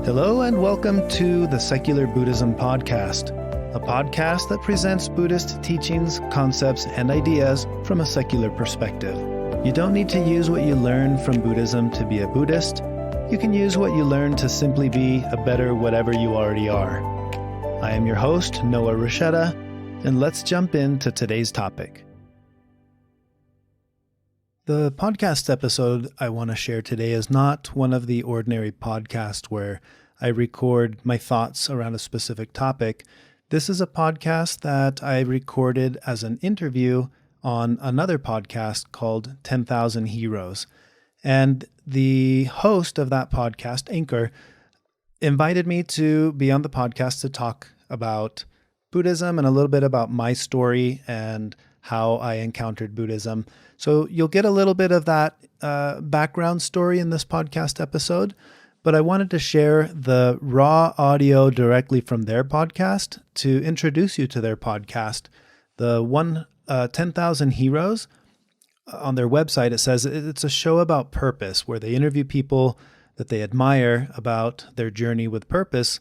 Hello and welcome to the Secular Buddhism Podcast, a podcast that presents Buddhist teachings, concepts, and ideas from a secular perspective. You don't need to use what you learn from Buddhism to be a Buddhist. You can use what you learn to simply be a better whatever you already are. I am your host, Noah Rasheta, and let's jump into today's topic. The podcast episode I want to share today is not one of the ordinary podcasts where I record my thoughts around a specific topic. This is a podcast that I recorded as an interview on another podcast called 10,000 Heroes. And the host of that podcast, Anchor, invited me to be on the podcast to talk about Buddhism and a little bit about my story and how I encountered Buddhism. So you'll get a little bit of that background story in this podcast episode, but I wanted to share the raw audio directly from their podcast to introduce you to their podcast. The 10,000 Heroes, on their website, it says it's a show about purpose where they interview people that they admire about their journey with purpose,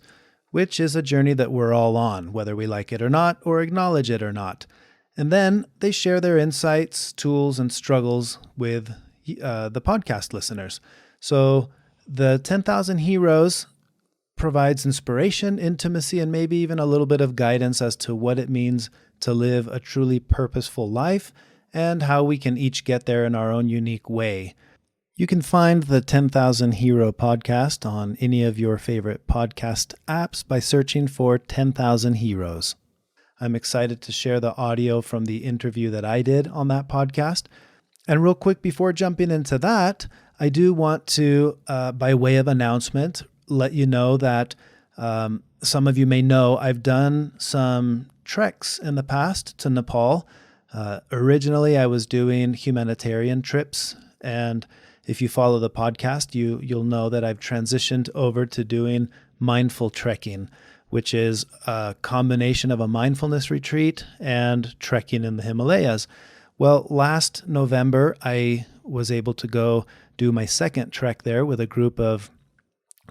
which is a journey that we're all on, whether we like it or not, or acknowledge it or not. And then they share their insights, tools, and struggles with the podcast listeners. So the 10,000 Heroes provides inspiration, intimacy, and maybe even a little bit of guidance as to what it means to live a truly purposeful life and how we can each get there in our own unique way. You can find the 10,000 Hero podcast on any of your favorite podcast apps by searching for 10,000 Heroes. I'm excited to share the audio from the interview that I did on that podcast. And real quick, before jumping into that, I do want to, by way of announcement, let you know that some of you may know I've done some treks in the past to Nepal. Originally, I was doing humanitarian trips, and if you follow the podcast, you'll know that I've transitioned over to doing mindful trekking, which is a combination of a mindfulness retreat and trekking in the Himalayas. Well, last November, I was able to go do my second trek there with a group of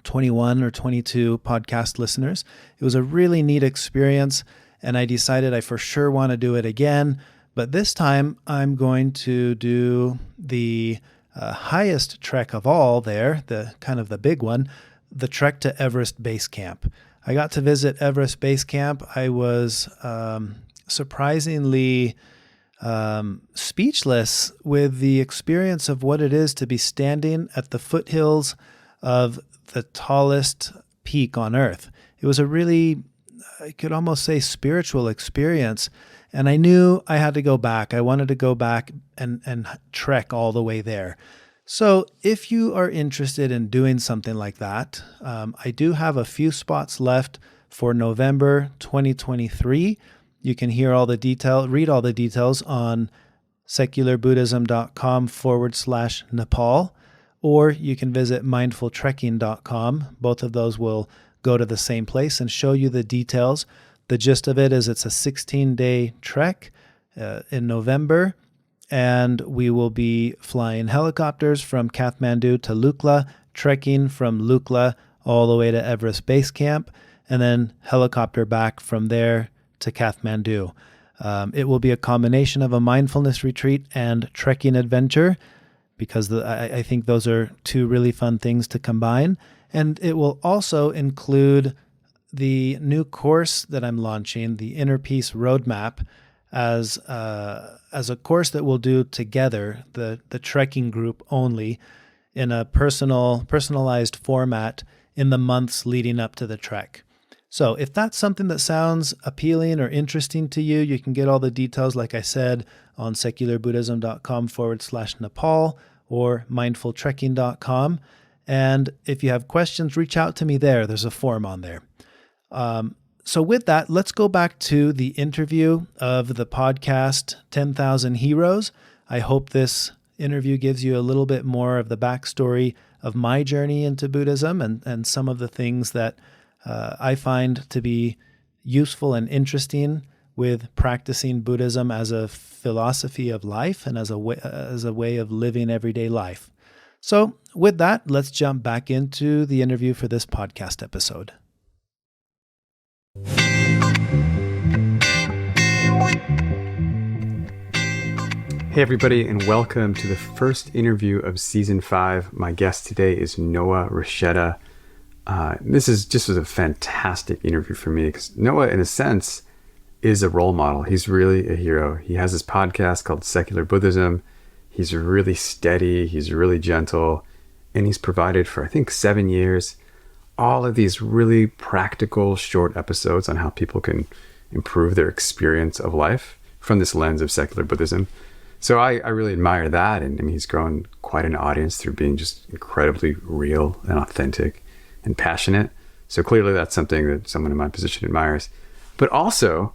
21 or 22 podcast listeners. It was a really neat experience, and I decided I for sure want to do it again. But this time, I'm going to do the highest trek of all there, the kind of the big one, the trek to Everest Base Camp. I got to visit Everest Base Camp. I was surprisingly speechless with the experience of what it is to be standing at the foothills of the tallest peak on Earth. It was a really, I could almost say, spiritual experience. And I knew I had to go back. I wanted to go back and trek all the way there. So if you are interested in doing something like that, I do have a few spots left for November 2023. You can read all the details on secularbuddhism.com/Nepal, or you can visit mindfultrekking.com. Both of those will go to the same place and show you the details. The gist of it is it's a 16-day trek in November, and we will be flying helicopters from Kathmandu to Lukla, trekking from Lukla all the way to Everest Base Camp, and then helicopter back from there to Kathmandu. It will be a combination of a mindfulness retreat and trekking adventure, because I think those are two really fun things to combine. And it will also include the new course that I'm launching, the Inner Peace Roadmap, as a course that we'll do together, the trekking group only, in a personalized format in the months leading up to the trek. So if that's something that sounds appealing or interesting to you, you can get all the details, like I said, on secularbuddhism.com/Nepal or mindfultrekking.com. And if you have questions, reach out to me there. There's a form on there. So with that, let's go back to the interview of the podcast 10,000 Heroes. I hope this interview gives you a little bit more of the backstory of my journey into Buddhism and some of the things that I find to be useful and interesting with practicing Buddhism as a philosophy of life and as a way of living everyday life. So with that, let's jump back into the interview for this podcast episode. Hey everybody, and welcome to the first interview of season 5. My guest today is Noah Rasheta. This was a fantastic interview for me because Noah, in a sense, is a role model. He's really a hero. He has this podcast called Secular Buddhism. He's really steady. He's really gentle. And he's provided for, I think, 7 years, all of these really practical short episodes on how people can improve their experience of life from this lens of secular Buddhism. So I really admire that. And I mean, he's grown quite an audience through being just incredibly real and authentic and passionate. So clearly that's something that someone in my position admires. But also,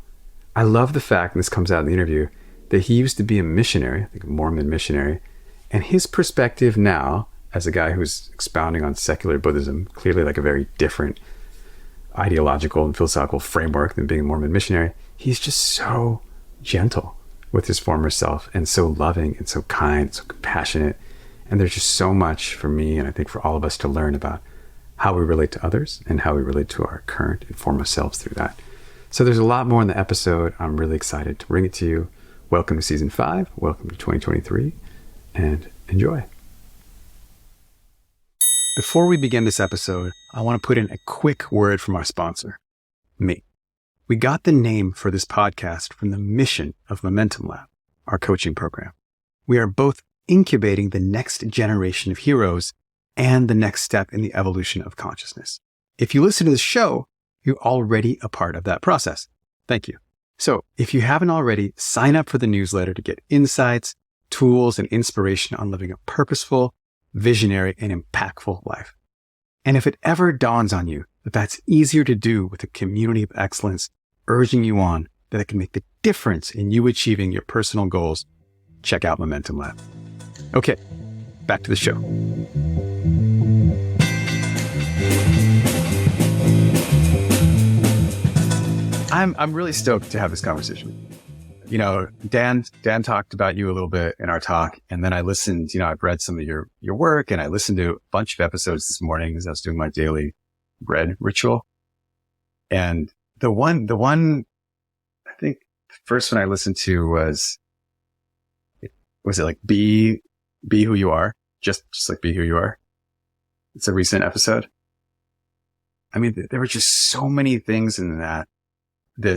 I love the fact, and this comes out in the interview, that he used to be a missionary, I think a Mormon missionary. And his perspective now, as a guy who's expounding on secular Buddhism, clearly like a very different ideological and philosophical framework than being a Mormon missionary, he's just so gentle with his former self and so loving and so kind, so compassionate. And there's just so much for me, and I think for all of us, to learn about how we relate to others and how we relate to our current and former selves through that. So there's a lot more in the episode. I'm really excited to bring it to you. Welcome to season 5. Welcome to 2023, and enjoy. Before we begin this episode, I want to put in a quick word from our sponsor, me. We got the name for this podcast from the mission of Momentum Lab, our coaching program. We are both incubating the next generation of heroes and the next step in the evolution of consciousness. If you listen to the show, you're already a part of that process. Thank you. So if you haven't already, sign up for the newsletter to get insights, tools, and inspiration on living a purposeful, visionary, and impactful life. And if it ever dawns on you that that's easier to do with a community of excellence urging you on, that it can make the difference in you achieving your personal goals, check out Momentum Lab. Okay, back to the show. I'm really stoked to have this conversation. You know, Dan talked about you a little bit in our talk, and then I listened, I've read some of your work, and I listened to a bunch of episodes this morning as I was doing my daily bread ritual. And the one, I think the first one I listened to was it like be who you are, just like be who you are. It's a recent episode. I mean, there were just so many things in that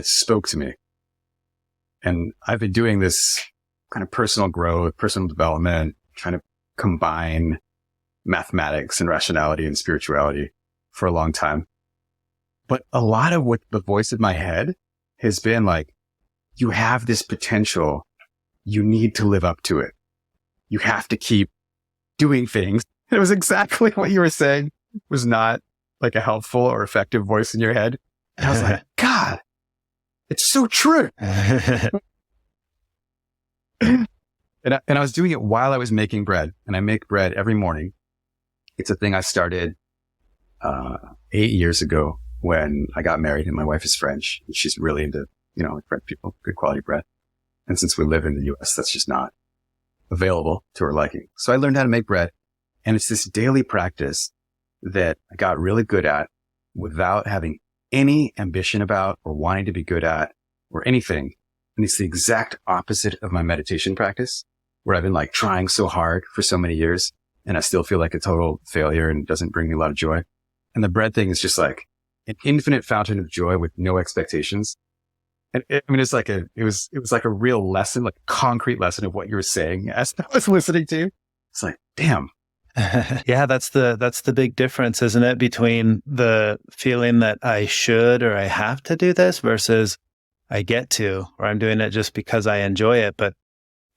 spoke to me. And I've been doing this kind of personal growth, personal development, trying to combine mathematics and rationality and spirituality for a long time. But a lot of what the voice in my head has been like, you have this potential. You need to live up to it. You have to keep doing things. It was exactly what you were saying. It was not like a helpful or effective voice in your head. And I was like, God, it's so true. And I was doing it while I was making bread, and I make bread every morning. It's a thing I started 8 years ago when I got married, and my wife is French, and she's really into, like French people, good quality bread. And since we live in the US, that's just not available to her liking. So I learned how to make bread, and it's this daily practice that I got really good at without having any ambition about or wanting to be good at or anything. And it's the exact opposite of my meditation practice, where I've been like trying so hard for so many years, and I still feel like a total failure and it doesn't bring me a lot of joy. And the bread thing is just like an infinite fountain of joy with no expectations. And it was like a real lesson, like a concrete lesson of what you were saying as I was listening to you. It's like, damn. Yeah, that's the big difference, isn't it? Between the feeling that I should or I have to do this versus I get to, or I'm doing it just because I enjoy it, but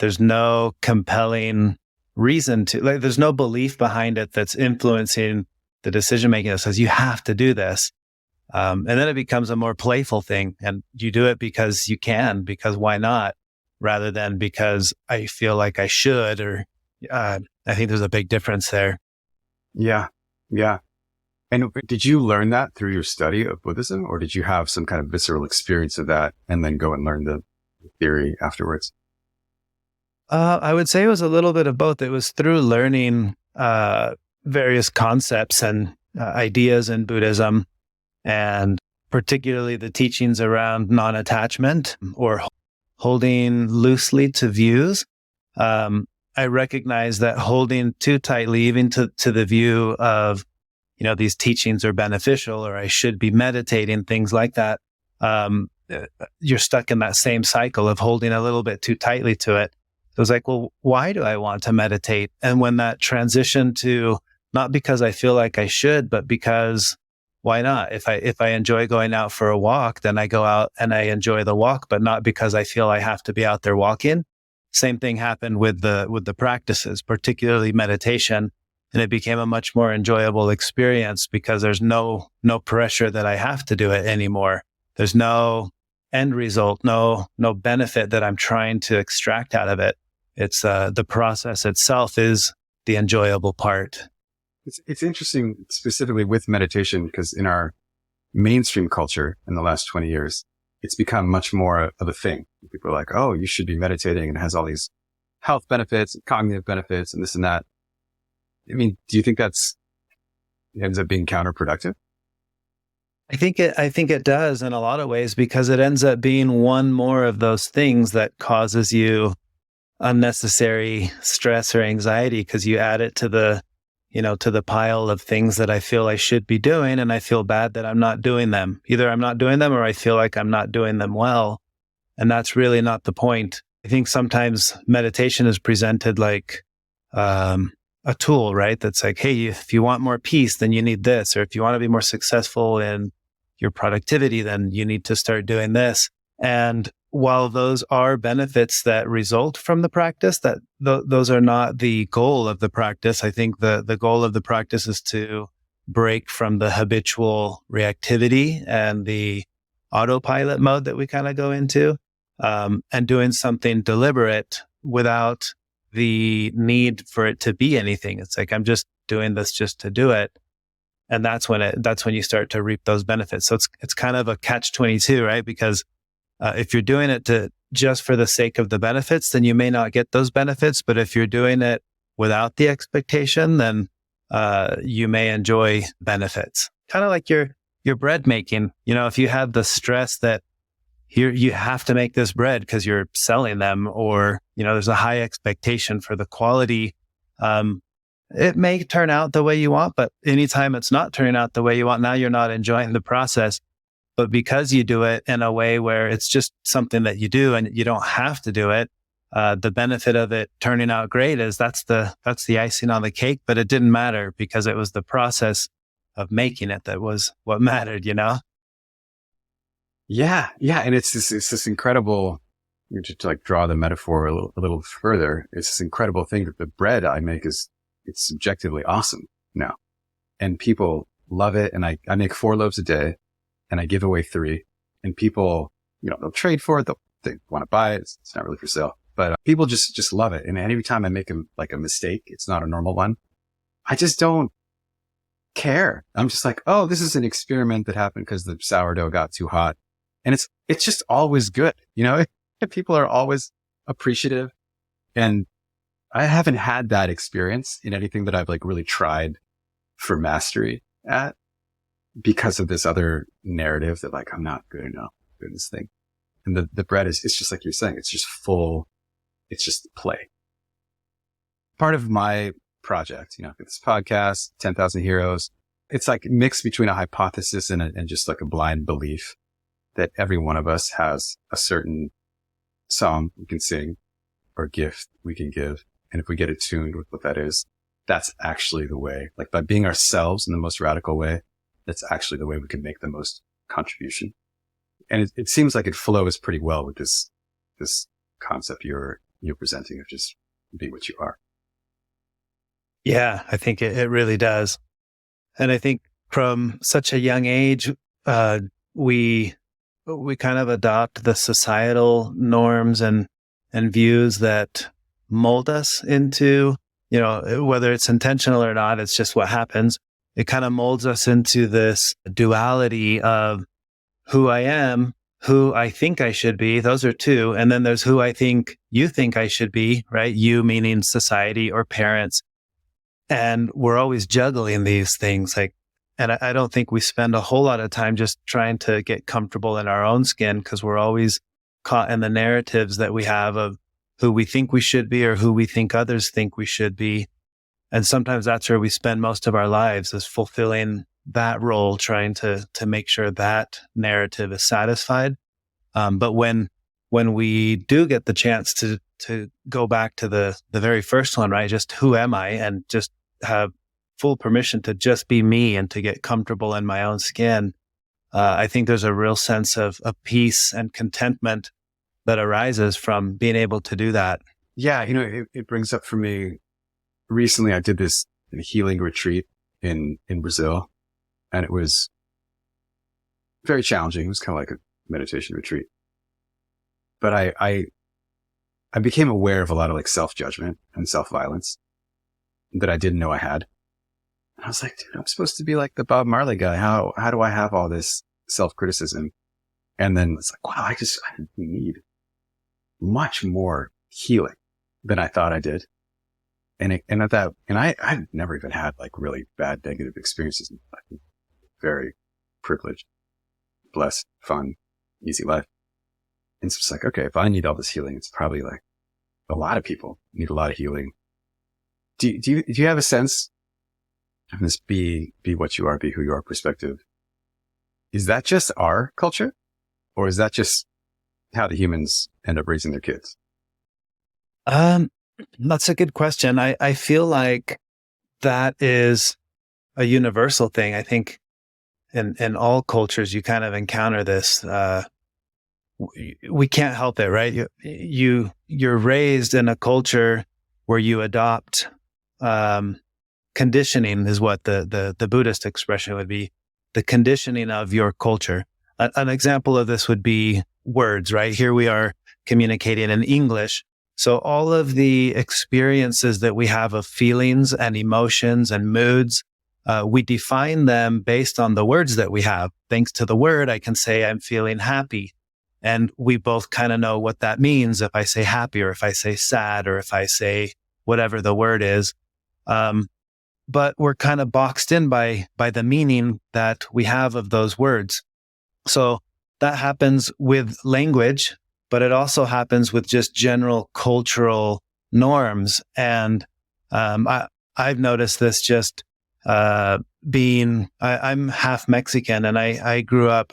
there's no compelling reason to, like, there's no belief behind it that's influencing the decision making that says you have to do this. And then it becomes a more playful thing, and you do it because you can, because why not, rather than because I feel like I should, or I think there's a big difference there. Yeah. Yeah. And did you learn that through your study of Buddhism, or did you have some kind of visceral experience of that and then go and learn the theory afterwards? I would say it was a little bit of both. It was through learning various concepts and ideas in Buddhism, and particularly the teachings around non-attachment or holding loosely to views. I recognize that holding too tightly, even to the view of, these teachings are beneficial, or I should be meditating, things like that. You're stuck in that same cycle of holding a little bit too tightly to it. It was like, well, why do I want to meditate? And when that transition to not because I feel like I should, but because why not? If I enjoy going out for a walk, then I go out and I enjoy the walk, but not because I feel I have to be out there walking. Same thing happened with the practices, particularly meditation. And it became a much more enjoyable experience because there's no pressure that I have to do it anymore. There's no end result, no benefit that I'm trying to extract out of it. It's the process itself is the enjoyable part. It's interesting specifically with meditation because in our mainstream culture in the last 20 years, it's become much more of a thing. People are like, oh, you should be meditating, and it has all these health benefits, and cognitive benefits, and this and that. I mean, do you think it ends up being counterproductive? I think it does in a lot of ways, because it ends up being one more of those things that causes you unnecessary stress or anxiety, because you add it to the pile of things that I feel I should be doing, and I feel bad that I'm not doing them. Either I'm not doing them or I feel like I'm not doing them well. And that's really not the point. I think sometimes meditation is presented like a tool, right? That's like, hey, if you want more peace, then you need this. Or if you want to be more successful in your productivity, then you need to start doing this. And while those are benefits that result from the practice, that those are not the goal of the practice. I think the goal of the practice is to break from the habitual reactivity and the autopilot mode that we kind of go into, and doing something deliberate without the need for it to be anything. It's like, I'm just doing this just to do it. And that's when you start to reap those benefits. So it's kind of a catch-22, right? Because if you're doing it just for the sake of the benefits, then you may not get those benefits. But if you're doing it without the expectation, then you may enjoy benefits. Kind of like your bread making. If you have the stress that you have to make this bread because you're selling them, or there's a high expectation for the quality, it may turn out the way you want. But anytime it's not turning out the way you want, now you're not enjoying the process. But because you do it in a way where it's just something that you do and you don't have to do it, the benefit of it turning out great is that's the icing on the cake. But it didn't matter because it was the process of making it that was what mattered, Yeah. And it's this incredible, to like draw the metaphor a little further. It's this incredible thing that the bread I make it's subjectively awesome now, and people love it. And I make 4 loaves a day. And I give away 3, and people, they'll trade for it. They want to buy it. It's not really for sale, but people just love it. And every time I make a mistake, it's not a normal one, I just don't care. I'm just like, oh, this is an experiment that happened because the sourdough got too hot. And it's just always good. People are always appreciative. And I haven't had that experience in anything that I've like really tried for mastery at, because of this other narrative that like, I'm not good enough doing this thing. And the bread it's just like you're saying, it's just full, it's just play. Part of my project, this podcast, 10,000 Heroes, it's like mixed between a hypothesis and just like a blind belief that every one of us has a certain song we can sing or gift we can give. And if we get attuned with what that is, that's actually the way, like by being ourselves in the most radical way, that's actually the way we can make the most contribution. And it seems like it flows pretty well with this concept you're presenting of just be what you are. Yeah, I think it really does. And I think from such a young age, we kind of adopt the societal norms and views that mold us into, whether it's intentional or not, it's just what happens. It kind of molds us into this duality of who I am, who I think I should be. Those are 2. And then there's who I think you think I should be, right? You meaning society or parents. And we're always juggling these things. And I don't think we spend a whole lot of time just trying to get comfortable in our own skin, because we're always caught in the narratives that we have of who we think we should be or who we think others think we should be. And sometimes that's where we spend most of our lives, is fulfilling that role, trying to make sure that narrative is satisfied. But when we do get the chance to go back to the very first one, right? Just who am I? And just have full permission to just be me and to get comfortable in my own skin. I think there's a real sense of peace and contentment that arises from being able to do that. Yeah. It brings up for me, recently I did this healing retreat in Brazil, and it was very challenging. It was kind of like a meditation retreat, but I became aware of a lot of like self-judgment and self-violence that I didn't know I had. And I was like, dude, I'm supposed to be like the Bob Marley guy. How do I have all this self-criticism? And then it's like, wow, I need much more healing than I thought I did. And I've never even had like really bad negative experiences. I'm very privileged, blessed, fun, easy life. And it's just like, okay, if I need all this healing, it's probably like a lot of people need a lot of healing. Do you have a sense of this be what you are, be who you are perspective? Is that just our culture, or is that just how the humans end up raising their kids? That's a good question. I feel like that is a universal thing. I think in all cultures, you kind of encounter this. We can't help it, right? You're raised in a culture where you adopt conditioning, is what the Buddhist expression would be, the conditioning of your culture. An example of this would be words, right? Here we are communicating in English. So all of the experiences that we have of feelings and emotions and moods, we define them based on the words that we have. Thanks to the word, I can say I'm feeling happy. And we both kind of know what that means if I say happy, or if I say sad, or if I say whatever the word is. But we're kind of boxed in by the meaning that we have of those words. So that happens with language, but it also happens with just general cultural norms. And I've noticed this just I'm half Mexican, and I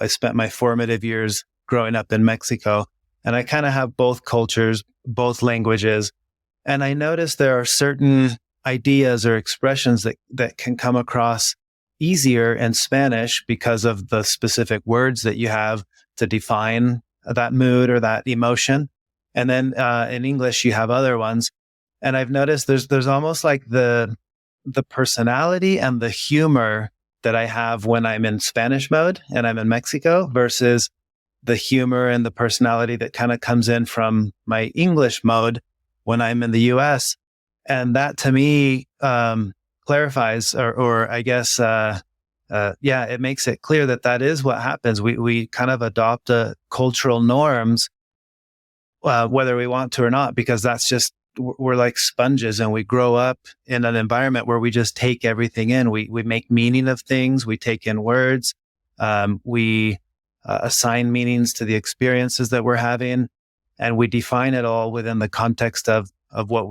spent my formative years growing up in Mexico, and I kind of have both cultures, both languages. And I noticed there are certain ideas or expressions that can come across easier in Spanish because of the specific words that you have to define that mood or that emotion. And then in English, you have other ones. And I've noticed there's almost like the personality and the humor that I have when I'm in Spanish mode and I'm in Mexico, versus the humor and the personality that kind of comes in from my English mode when I'm in the US. And that to me clarifies, or I guess, it makes it clear that is what happens. We kind of adopt cultural norms, whether we want to or not, because that's just, we're like sponges, and we grow up in an environment where we just take everything in. We make meaning of things. We take in words. We assign meanings to the experiences that we're having, and we define it all within the context of what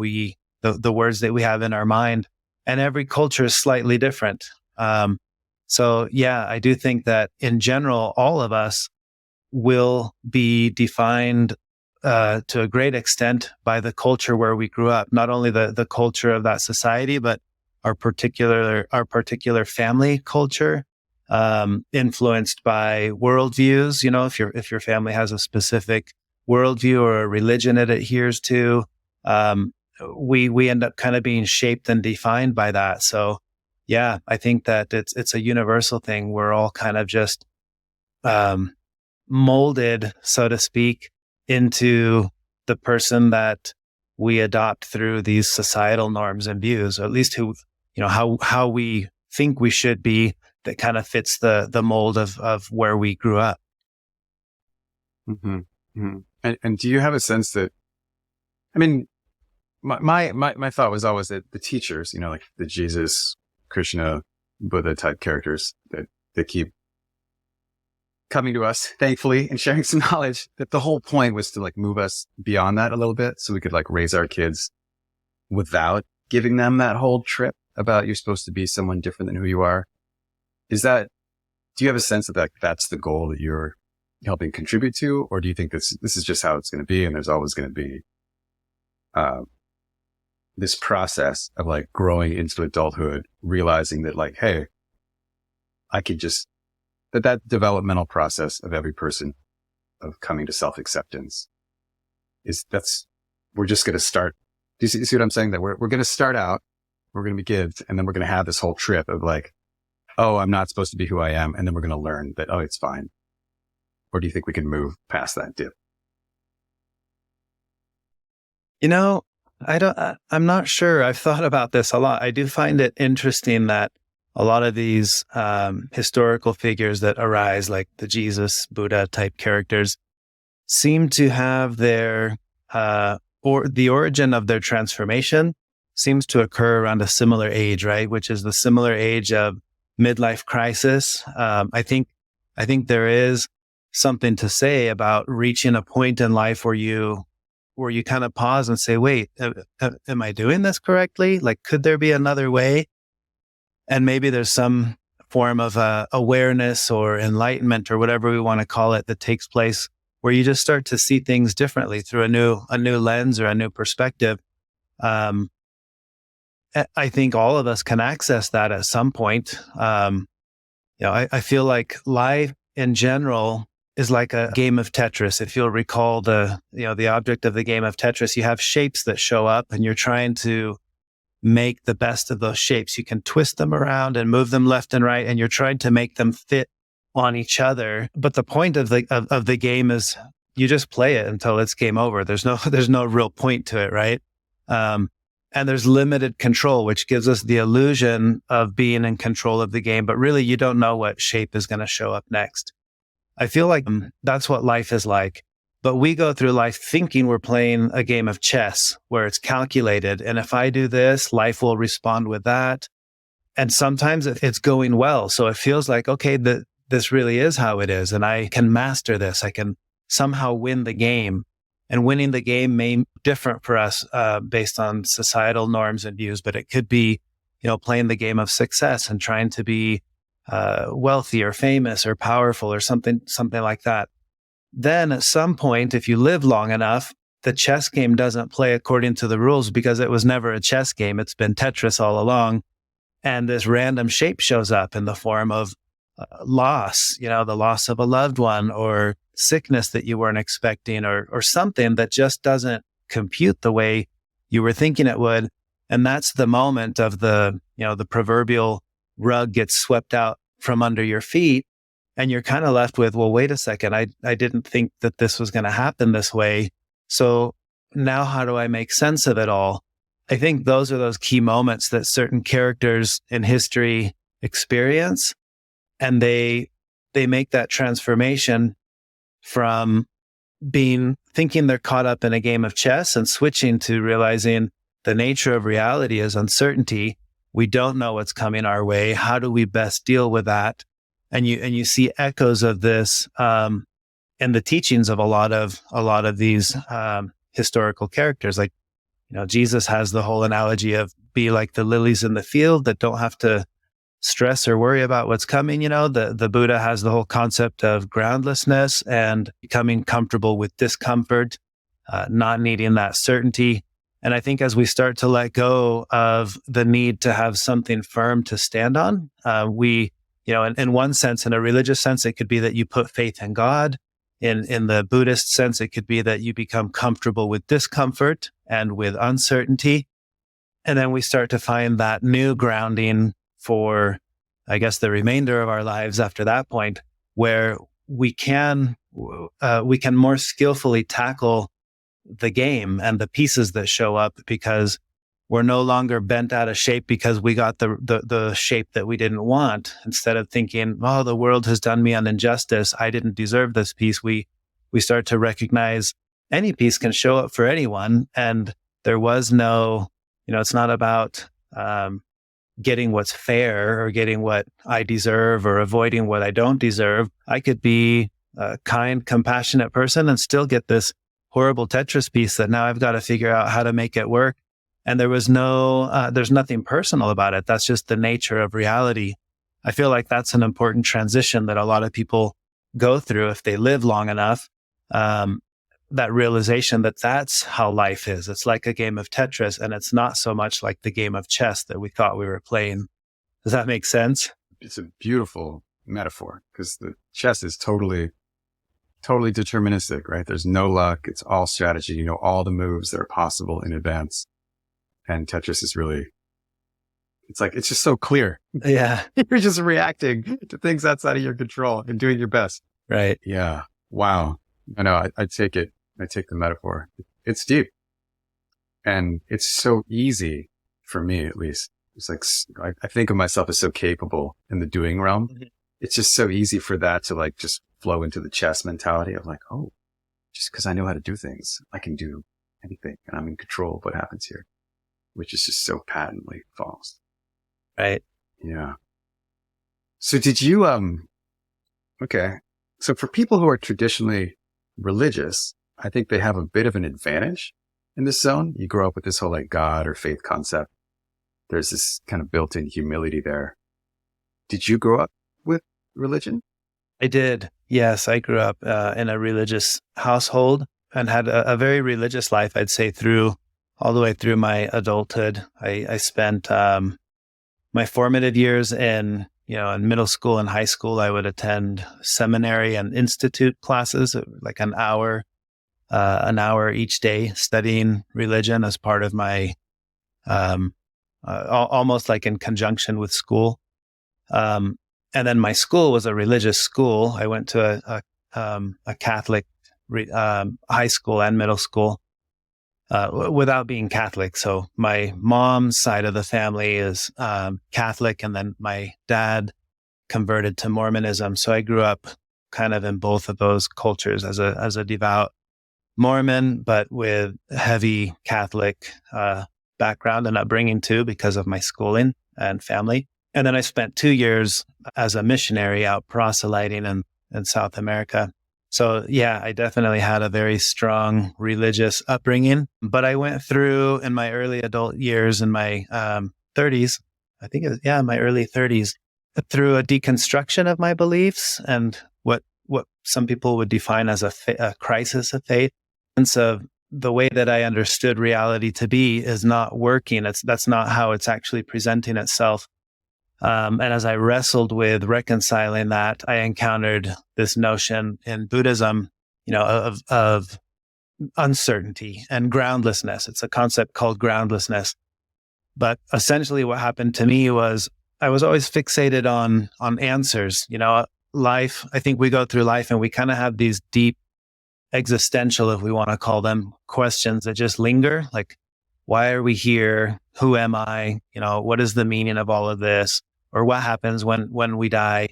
the words that we have in our mind. And every culture is slightly different. So yeah, I do think that in general, all of us will be defined to a great extent by the culture where we grew up. Not only the culture of that society, but our particular family culture, influenced by worldviews. You know, if your family has a specific worldview or a religion it adheres to, we end up kind of being shaped and defined by that. So yeah, I think that it's a universal thing. We're all kind of just molded, so to speak, into the person that we adopt through these societal norms and views, or at least how we think we should be, that kind of fits the mold of where we grew up. Mm-hmm. Mm-hmm. And do you have a sense that, I mean, my thought was always that the teachers, like the Jesus, Krishna, Buddha type characters that keep coming to us, thankfully, and sharing some knowledge, that the whole point was to like move us beyond that a little bit so we could like raise our kids without giving them that whole trip about you're supposed to be someone different than who you are. Do you have a sense that that's the goal that you're helping contribute to? Or do you think this is just how it's going to be and there's always going to be this process of like growing into adulthood, realizing that like, hey, I could just, that developmental process of every person of coming to self-acceptance we're just going to start. Do you see what I'm saying? That we're going to start out, we're going to be kids, and then we're going to have this whole trip of like, oh, I'm not supposed to be who I am. And then we're going to learn that, oh, it's fine. Or do you think we can move past that dip? I'm not sure. I've thought about this a lot. I do find it interesting that a lot of these historical figures that arise, like the Jesus, Buddha type characters, seem to have their, or the origin of their transformation seems to occur around a similar age, right? Which is the similar age of midlife crisis. I think there is something to say about reaching a point in life where you kind of pause and say, wait, am I doing this correctly? Like, could there be another way? And maybe there's some form of awareness or enlightenment or whatever we want to call it that takes place where you just start to see things differently through a new lens or a new perspective. I think all of us can access that at some point. I feel like life in general is like a game of Tetris. If you'll recall the object of the game of Tetris, you have shapes that show up and you're trying to make the best of those shapes. You can twist them around and move them left and right, and you're trying to make them fit on each other. But the point of the game is you just play it until it's game over. There's no real point to it, right? And there's limited control, which gives us the illusion of being in control of the game. But really, you don't know what shape is going to show up next. I feel like that's what life is like. But we go through life thinking we're playing a game of chess where it's calculated. And if I do this, life will respond with that. And sometimes it's going well. So it feels like, okay, this really is how it is. And I can master this. I can somehow win the game. And winning the game may be different for us based on societal norms and views. But it could be, playing the game of success and trying to be wealthy or famous or powerful or something like that. Then at some point, if you live long enough, the chess game doesn't play according to the rules because it was never a chess game. It's been Tetris all along. And this random shape shows up in the form of loss, the loss of a loved one or sickness that you weren't expecting or something that just doesn't compute the way you were thinking it would. And that's the moment of the proverbial rug gets swept out from under your feet. And you're kind of left with, well, wait a second. I didn't think that this was going to happen this way. So now how do I make sense of it all? I think those are those key moments that certain characters in history experience. And they make that transformation from thinking they're caught up in a game of chess and switching to realizing the nature of reality is uncertainty. We don't know what's coming our way. How do we best deal with that? And you see echoes of this in the teachings of a lot of these historical characters. Like, Jesus has the whole analogy of be like the lilies in the field that don't have to stress or worry about what's coming. The Buddha has the whole concept of groundlessness and becoming comfortable with discomfort, not needing that certainty. And I think as we start to let go of the need to have something firm to stand on, in one sense, in a religious sense, it could be that you put faith in God. In the Buddhist sense, it could be that you become comfortable with discomfort and with uncertainty. And then we start to find that new grounding for, I guess, the remainder of our lives after that point, where we can more skillfully tackle the game and the pieces that show up because we're no longer bent out of shape because we got the shape that we didn't want. Instead of thinking, oh, the world has done me an injustice, I didn't deserve this piece, we start to recognize any piece can show up for anyone. And There was no, it's not about getting what's fair or getting what I deserve or avoiding what I don't deserve. I could be a kind, compassionate person and still get this horrible Tetris piece that now I've got to figure out how to make it work. And there's nothing personal about it. That's just the nature of reality. I feel like that's an important transition that a lot of people go through if they live long enough. That realization that that's how life is. It's like a game of Tetris, and it's not so much like the game of chess that we thought we were playing. Does that make sense? It's a beautiful metaphor because the chess is totally deterministic, right? There's no luck. It's all strategy. You know all the moves that are possible in advance. And Tetris is really, it's just so clear. Yeah. You're just reacting to things outside of your control and doing your best. Right. Yeah. Wow. I know. I take it. I take the metaphor. It's deep. And it's so easy for me, at least. It's like, I think of myself as so capable in the doing realm. Mm-hmm. It's just so easy for that to like just flow into the chess mentality of like, oh, just because I know how to do things, I can do anything and I'm in control of what happens here, which is just so patently false. Right. Yeah. So did you, okay. So for people who are traditionally religious, I think they have a bit of an advantage in this zone. You grow up with this whole like God or faith concept. There's this kind of built-in humility there. Did you grow up with religion? I did. Yes, I grew up in a religious household and had a very religious life, I'd say, all the way through my adulthood. I spent my formative years in middle school and high school. I would attend seminary and institute classes, like an hour each day, studying religion as part of my almost like in conjunction with school. And then my school was a religious school. I went to a Catholic high school and middle school without being Catholic. So my mom's side of the family is Catholic, and then my dad converted to Mormonism. So I grew up kind of in both of those cultures as a devout Mormon, but with heavy Catholic background and upbringing too, because of my schooling and family. And then I spent 2 years as a missionary out proselyting in South America. So yeah, I definitely had a very strong religious upbringing, but I went through in my early adult years in my 30s, I think it was, my early 30s, through a deconstruction of my beliefs and what some people would define as a crisis of faith. And so the way that I understood reality to be is not working. That's not how it's actually presenting itself. And as I wrestled with reconciling that, I encountered this notion in Buddhism, of uncertainty and groundlessness. It's a concept called groundlessness. But essentially what happened to me was I was always fixated on answers. Life, I think we go through life and we kind of have these deep existential, if we want to call them, questions that just linger. Like, why are we here? Who am I? What is the meaning of all of this? Or what happens when we die?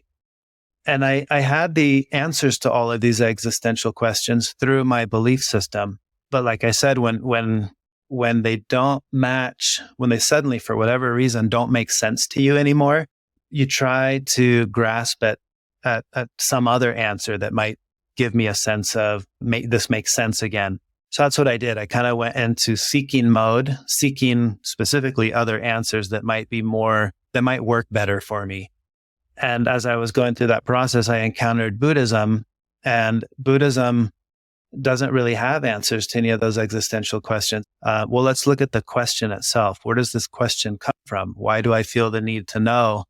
And I had the answers to all of these existential questions through my belief system. But like I said, when they don't match, when they suddenly, for whatever reason, don't make sense to you anymore, you try to grasp at some other answer that might give me a sense of this makes sense again. So that's what I did. I kind of went into seeking mode, seeking specifically other answers that might work better for me. And as I was going through that process, I encountered Buddhism, and Buddhism doesn't really have answers to any of those existential questions. Well, let's look at the question itself. Where does this question come from? Why do I feel the need to know?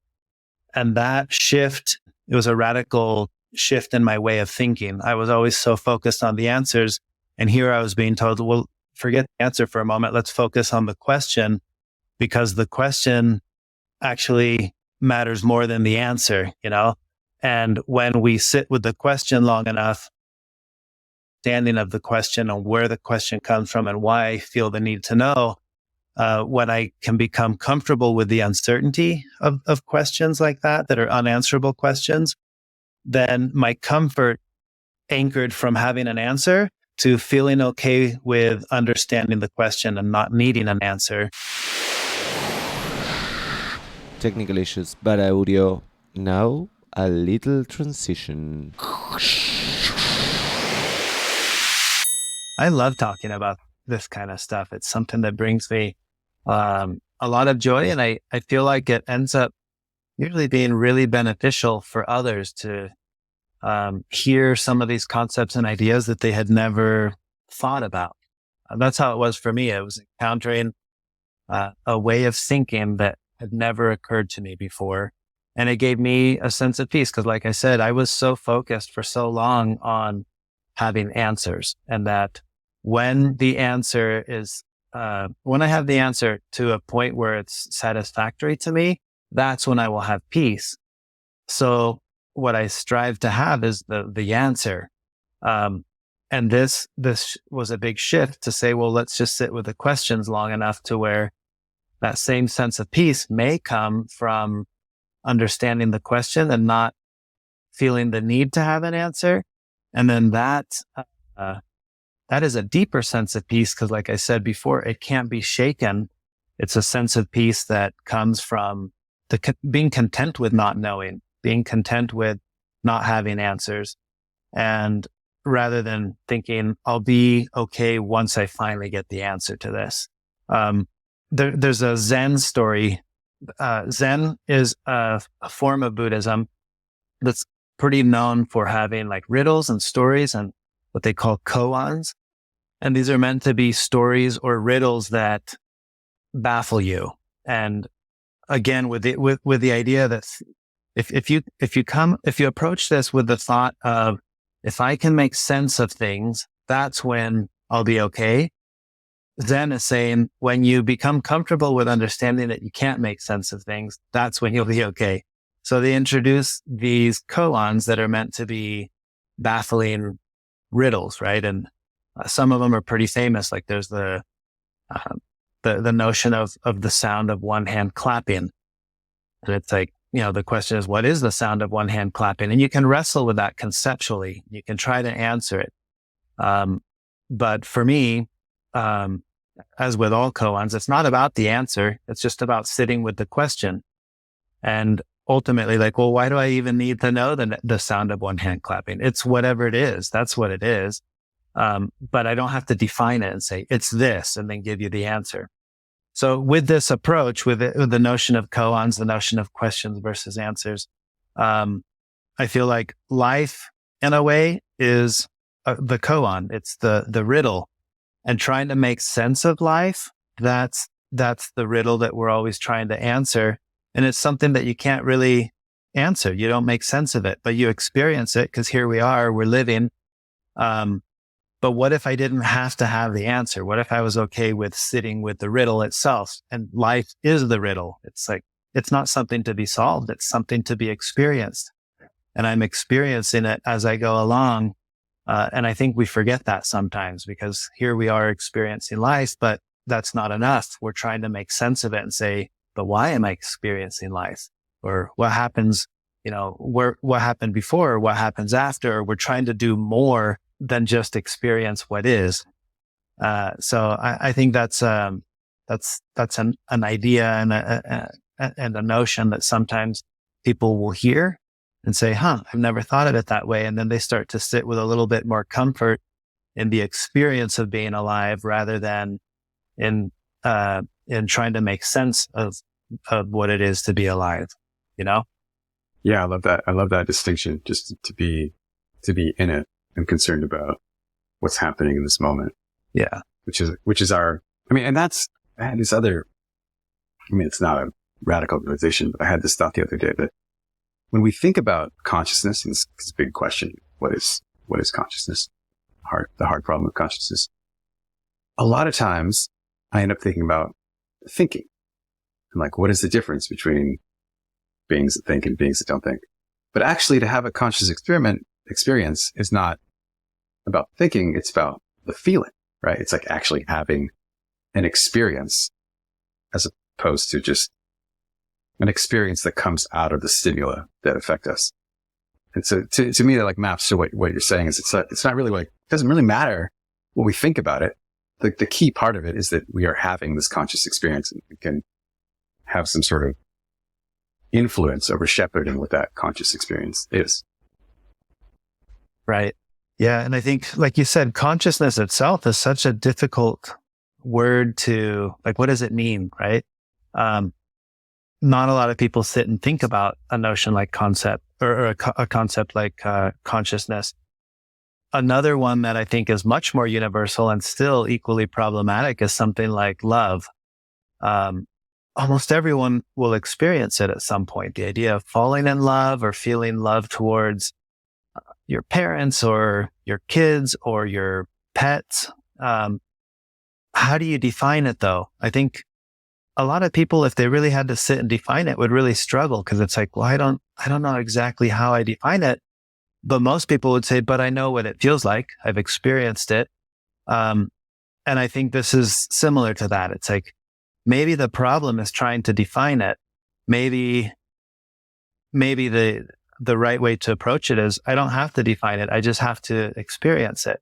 And that shift, it was a radical shift in my way of thinking. I was always so focused on the answers. And here I was being told, well, forget the answer for a moment. Let's focus on the question, because the question actually matters more than the answer, And when we sit with the question long enough, understanding of the question and where the question comes from and why I feel the need to know, when I can become comfortable with the uncertainty of questions like that are unanswerable questions, then my comfort anchored from having an answer to feeling okay with understanding the question and not needing an answer. Technical issues, bad audio. Now a little transition. I love talking about this kind of stuff. It's something that brings me a lot of joy, and I feel like it ends up usually being really beneficial for others to hear some of these concepts and ideas that they had never thought about. That's how it was for me. It was encountering a way of thinking that had never occurred to me before. And it gave me a sense of peace because, like I said, I was so focused for so long on having answers, and that when the answer is, when I have the answer to a point where it's satisfactory to me, that's when I will have peace. So what I strive to have is the answer. And this was a big shift to say, well, let's just sit with the questions long enough to where that same sense of peace may come from understanding the question and not feeling the need to have an answer. And then that is a deeper sense of peace because, like I said before, it can't be shaken. It's a sense of peace that comes from being content with not knowing, being content with not having answers. And rather than thinking, I'll be okay once I finally get the answer to this. There's a Zen story. Zen is a form of Buddhism that's pretty known for having like riddles and stories and what they call koans. And these are meant to be stories or riddles that baffle you. And again, with the idea that if you approach this with the thought of, if I can make sense of things, that's when I'll be okay. Zen is saying, when you become comfortable with understanding that you can't make sense of things, that's when you'll be okay. So they introduce these koans that are meant to be baffling riddles, right? And some of them are pretty famous. Like there's the notion of the sound of one hand clapping. And it's like, the question is, what is the sound of one hand clapping? And you can wrestle with that conceptually. You can try to answer it. But for me, as with all koans, it's not about the answer. It's just about sitting with the question. And ultimately, like, well, why do I even need to know the sound of one hand clapping? It's whatever it is. That's what it is. But I don't have to define it and say, it's this, and then give you the answer. So with this approach, with the notion of koans, the notion of questions versus answers, I feel like life, in a way, is the koan. It's the riddle. And trying to make sense of life, that's the riddle that we're always trying to answer. And it's something that you can't really answer. You don't make sense of it, but you experience it because here we are, we're living. But what if I didn't have to have the answer? What if I was okay with sitting with the riddle itself? And life is the riddle. It's like, it's not something to be solved. It's something to be experienced. And I'm experiencing it as I go along. And I think we forget that sometimes because here we are experiencing life, but that's not enough. We're trying to make sense of it and say, but why am I experiencing life? Or what happens, what happened before, or what happens after? We're trying to do more than just experience what is. So I think that's an idea and a notion that sometimes people will hear and say, I've never thought of it that way. And then they start to sit with a little bit more comfort in the experience of being alive rather than in trying to make sense of what it is to be alive, Yeah, I love that. I love that distinction, just to be in it and concerned about what's happening in this moment. Yeah. Which is our, and I had this other, it's not a radical realization, but I had this thought the other day that when we think about consciousness, and it's a big question, what is consciousness? The hard problem of consciousness. A lot of times I end up thinking about thinking. And like, what is the difference between beings that think and beings that don't think? But actually, to have a conscious experience is not about thinking. It's about the feeling, right? It's like actually having an experience as opposed to just an experience that comes out of the stimuli that affect us. And so to me, that like maps to what you're saying is it's not really like, it doesn't really matter when we think about it, the key part of it is that we are having this conscious experience and we can have some sort of influence over shepherding what that conscious experience is. Right. Yeah. And I think, like you said, consciousness itself is such a difficult word to, like, what does it mean? Right. Not a lot of people sit and think about a notion like concept or a concept like consciousness. Another one that I think is much more universal and still equally problematic is something like love. Almost everyone will experience it at some point. The idea of falling in love or feeling love towards your parents or your kids or your pets. How do you define it though? I think a lot of people, if they really had to sit and define it, would really struggle because it's like, well, I don't know exactly how I define it. But most people would say, but I know what it feels like. I've experienced it. And I think this is similar to that. It's like, maybe the problem is trying to define it. Maybe the right way to approach it is I don't have to define it. I just have to experience it.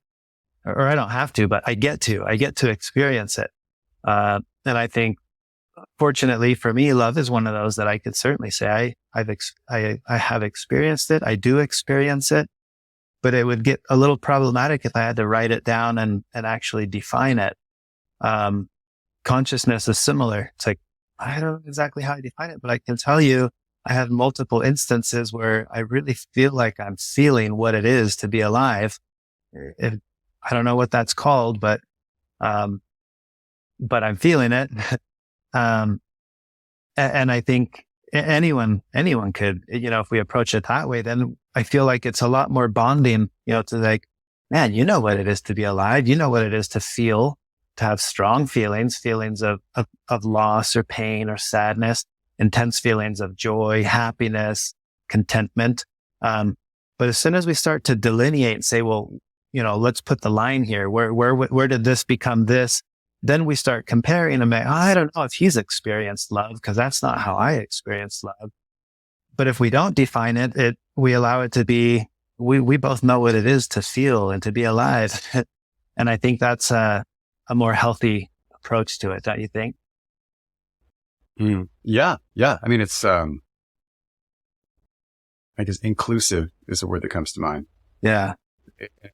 Or I don't have to, but I get to experience it. And I think, fortunately for me, love is one of those that I could certainly say I have experienced it. I do experience it, but it would get a little problematic if I had to write it down and actually define it. Consciousness is similar. It's like, I don't know exactly how I define it, but I can tell you I have multiple instances where I really feel like I'm feeling what it is to be alive. I don't know what that's called, but I'm feeling it. And I think anyone could, if we approach it that way, then I feel like it's a lot more bonding, to like, man, you know what it is to be alive. You know what it is to feel, to have strong feelings of loss or pain or sadness, intense feelings of joy, happiness, contentment. But as soon as we start to delineate and say, well, let's put the line here. Where did this become this? Then we start comparing and I don't know if he's experienced love because that's not how I experienced love. But if we don't define it, we allow it to be, we both know what it is to feel and to be alive. And I think that's a more healthy approach to it, don't you think? Yeah. I mean, it's, I guess inclusive is a word that comes to mind. Yeah.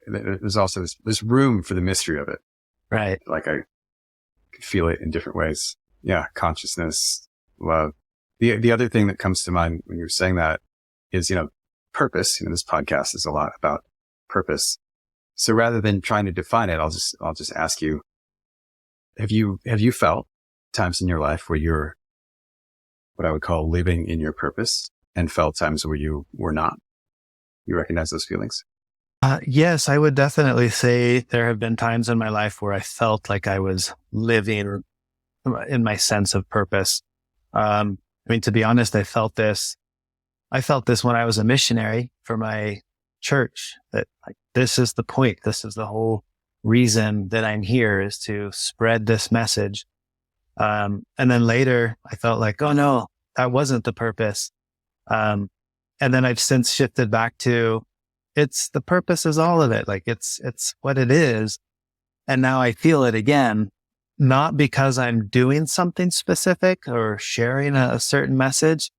There's also this room for the mystery of it. Right. Like I could feel it in different ways. Yeah. Consciousness, love. The other thing that comes to mind when you're saying that is, purpose. This podcast is a lot about purpose. So rather than trying to define it, I'll just ask you, have you felt times in your life where you're what I would call living in your purpose and felt times where you were not? You recognize those feelings? Yes, I would definitely say there have been times in my life where I felt like I was living in my sense of purpose. To be honest, I felt this when I was a missionary for my church, that like, this is the point. This is the whole reason that I'm here, is to spread this message. And then later I felt like, oh no, that wasn't the purpose. And then I've since shifted back to, the purpose is all of it. Like it's what it is. And now I feel it again, not because I'm doing something specific or sharing a certain message.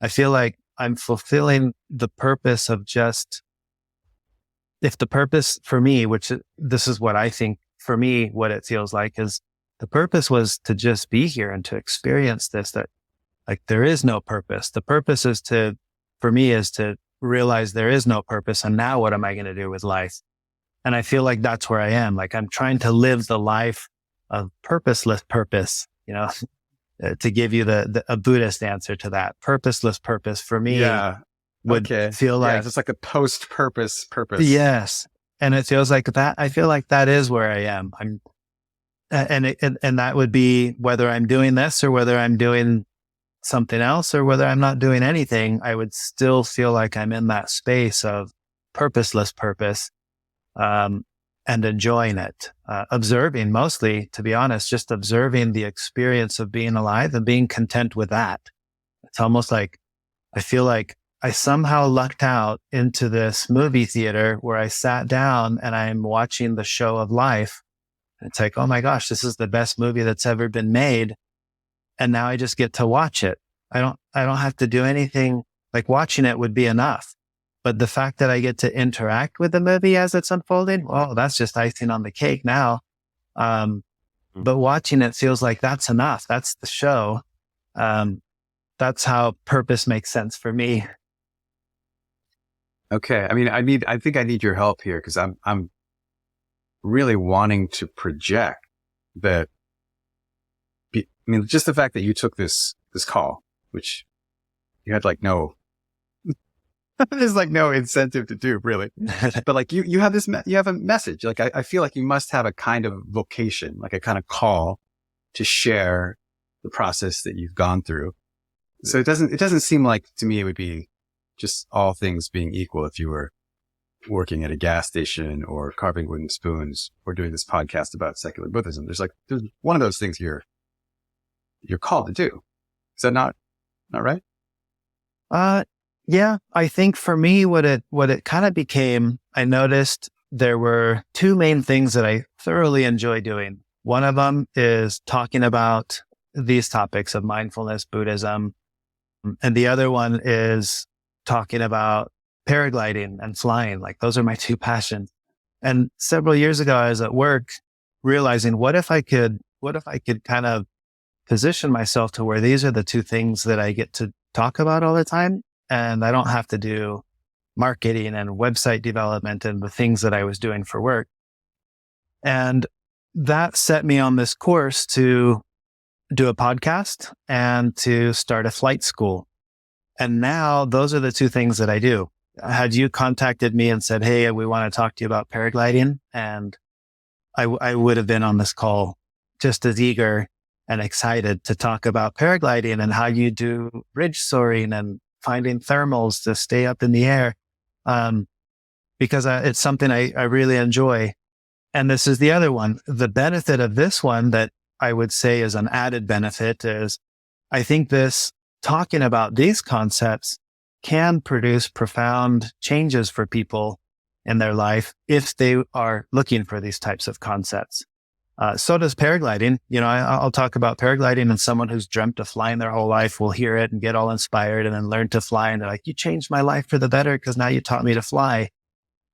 I feel like I'm fulfilling the purpose of just, if the purpose for me, this is what I think for me, what it feels like is the purpose was to just be here and to experience this, that like there is no purpose. The purpose is for me is to realize there is no purpose. And now what am I going to do with life? And I feel like that's where I am. Like I'm trying to live the life of purposeless purpose, to give you a Buddhist answer to that. Purposeless purpose for me would feel like, it's like a post-purpose purpose. Yes. And it feels like that. I feel like that is where I am. And that would be whether I'm doing this or whether I'm doing something else or whether I'm not doing anything, I would still feel like I'm in that space of purposeless purpose, and enjoying it, observing mostly, to be honest, just observing the experience of being alive and being content with that. It's almost like I feel like I somehow lucked out into this movie theater where I sat down and I'm watching the show of life It's like, oh my gosh, this is the best movie that's ever been made. And now I just get to watch it. I don't have to do anything. Like watching it would be enough. But the fact that I get to interact with the movie as it's unfolding, well, that's just icing on the cake now. But watching it feels like that's enough. That's the show. That's how purpose makes sense for me. Okay. I mean, I think I need your help here because I'm really wanting to project that. I mean, just the fact that you took this call, which you had like there's like no incentive to do really, but like you have you have a message. Like I feel like you must have a kind of vocation, like a kind of call to share the process that you've gone through. So it doesn't seem like to me it would be just all things being equal if you were working at a gas station or carving wooden spoons or doing this podcast about secular Buddhism. There's one of those things you're called to do. Is that not right? Yeah, I think for me, what it kind of became, I noticed there were two main things that I thoroughly enjoy doing. One of them is talking about these topics of mindfulness, Buddhism. And the other one is talking about paragliding and flying. Like those are my two passions. And several years ago, I was at work realizing what if I could kind of position myself to where these are the two things that I get to talk about all the time. And I don't have to do marketing and website development and the things that I was doing for work. And that set me on this course to do a podcast and to start a flight school. And now those are the two things that I do. Had you contacted me and said, hey, we want to talk to you about paragliding, and I would have been on this call just as eager and excited to talk about paragliding and how you do ridge soaring and finding thermals to stay up in the air. Because it's something I really enjoy. And this is the other one. The benefit of this one that I would say is an added benefit is I think this talking about these concepts can produce profound changes for people in their life if they are looking for these types of concepts. So does paragliding. You know, I'll talk about paragliding, and someone who's dreamt of flying their whole life will hear it and get all inspired and then learn to fly. And they're like, you changed my life for the better because now you taught me to fly.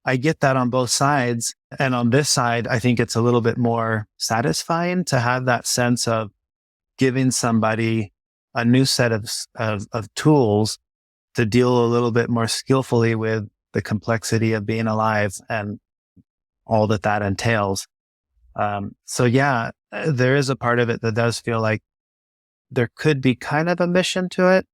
I get that on both sides. And on this side, I think it's a little bit more satisfying to have that sense of giving somebody a new set of tools to deal a little bit more skillfully with the complexity of being alive and all that entails. So yeah, there is a part of it that does feel like there could be kind of a mission to it,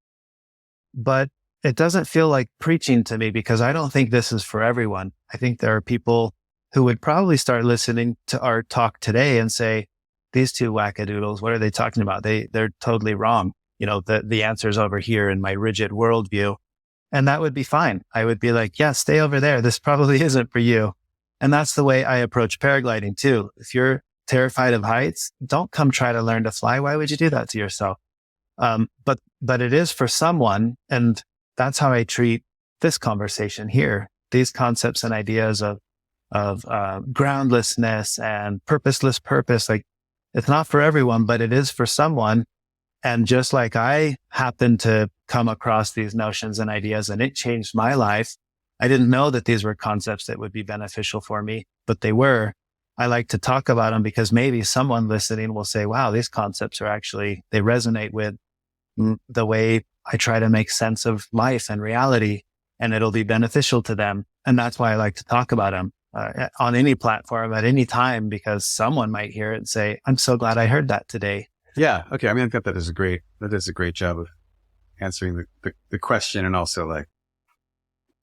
but it doesn't feel like preaching to me because I don't think this is for everyone. I think there are people who would probably start listening to our talk today and say, these two wackadoodles, what are they talking about? They're totally wrong. You know, the answer's over here in my rigid worldview. And that would be fine. I would be like, yeah, stay over there. This probably isn't for you. And that's the way I approach paragliding too. If you're terrified of heights, don't come try to learn to fly. Why would you do that to yourself? But it is for someone. And that's how I treat this conversation here. These concepts and ideas of groundlessness and purposeless purpose. Like it's not for everyone, but it is for someone. And just like I happened to come across these notions and ideas and it changed my life, I didn't know that these were concepts that would be beneficial for me, but they were. I like to talk about them because maybe someone listening will say, wow, these concepts are actually, they resonate with the way I try to make sense of life and reality, and it'll be beneficial to them. And that's why I like to talk about them on any platform at any time, because someone might hear it and say, I'm so glad I heard that today. Yeah. Okay. I mean, I think that is a great job of answering the question, and also like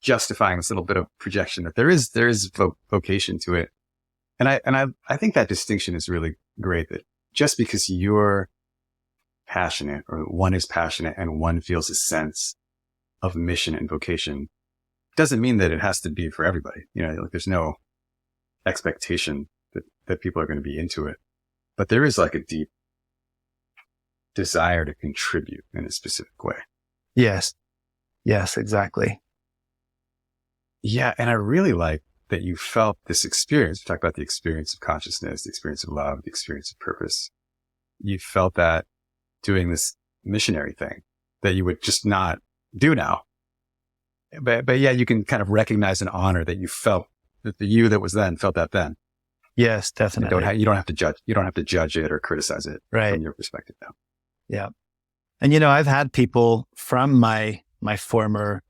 justifying this little bit of projection that there is vocation to it. And I think that distinction is really great, that just because you're passionate, or one is passionate and one feels a sense of mission and vocation, doesn't mean that it has to be for everybody. You know, like there's no expectation that people are going to be into it, but there is like a deep desire to contribute in a specific way. Yes, exactly. Yeah. And I really like that you felt this experience. We talked about the experience of consciousness, the experience of love, the experience of purpose. You felt that doing this missionary thing that you would just not do now. But yeah, you can kind of recognize and honor that you felt that the you that was then felt that then. Yes, definitely. You don't have to judge. You don't have to judge it or criticize it Right. from your perspective now. Yeah. And, I've had people from my former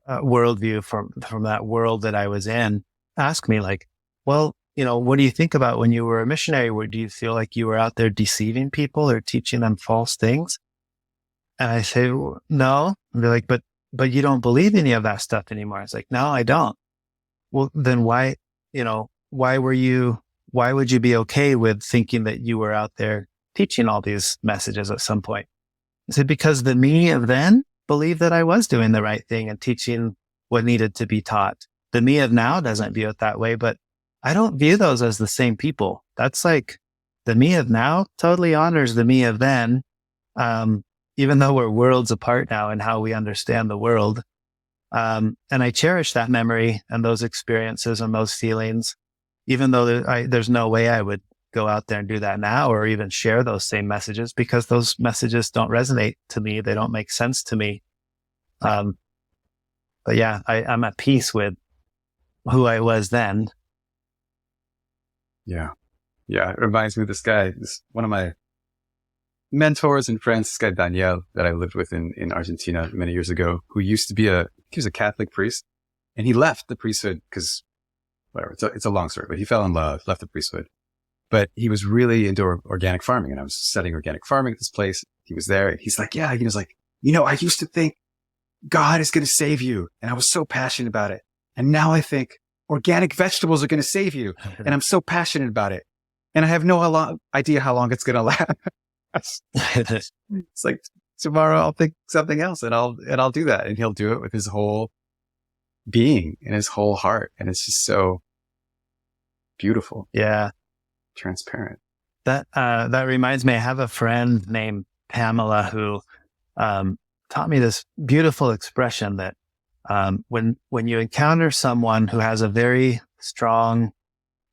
worldview from that world that I was in ask me like, well, what do you think about when you were a missionary? Do you feel like you were out there deceiving people or teaching them false things? And I say, well, no. And they're like, but you don't believe any of that stuff anymore. It's like, no, I don't. Well, then why would you be okay with thinking that you were out there teaching all these messages at some point? I said, because the me of then believed that I was doing the right thing and teaching what needed to be taught. The me of now doesn't view it that way, but I don't view those as the same people. That's like the me of now totally honors the me of then. Even though we're worlds apart now in how we understand the world. And I cherish that memory and those experiences and those feelings, even though there's no way I would go out there and do that now or even share those same messages because those messages don't resonate to me. They don't make sense to me. But yeah, I'm at peace with who I was then. Yeah. Yeah. It reminds me of this guy, one of my mentors and friends, this guy Daniel that I lived with in Argentina many years ago, who used to be he was a Catholic priest, and he left the priesthood because whatever, it's a long story, but he fell in love, left the priesthood, but he was really into organic farming, and I was studying organic farming at this place. He was there, and he's like, yeah, he was like, I used to think God is going to save you, and I was so passionate about it, and now I think organic vegetables are going to save you, and I'm so passionate about it, and I have no idea how long it's going to last. It's like tomorrow I'll think something else and I'll do that, and he'll do it with his whole being and his whole heart, and it's just so beautiful. Yeah, transparent. That reminds me. I have a friend named Pamela who taught me this beautiful expression that when you encounter someone who has a very strong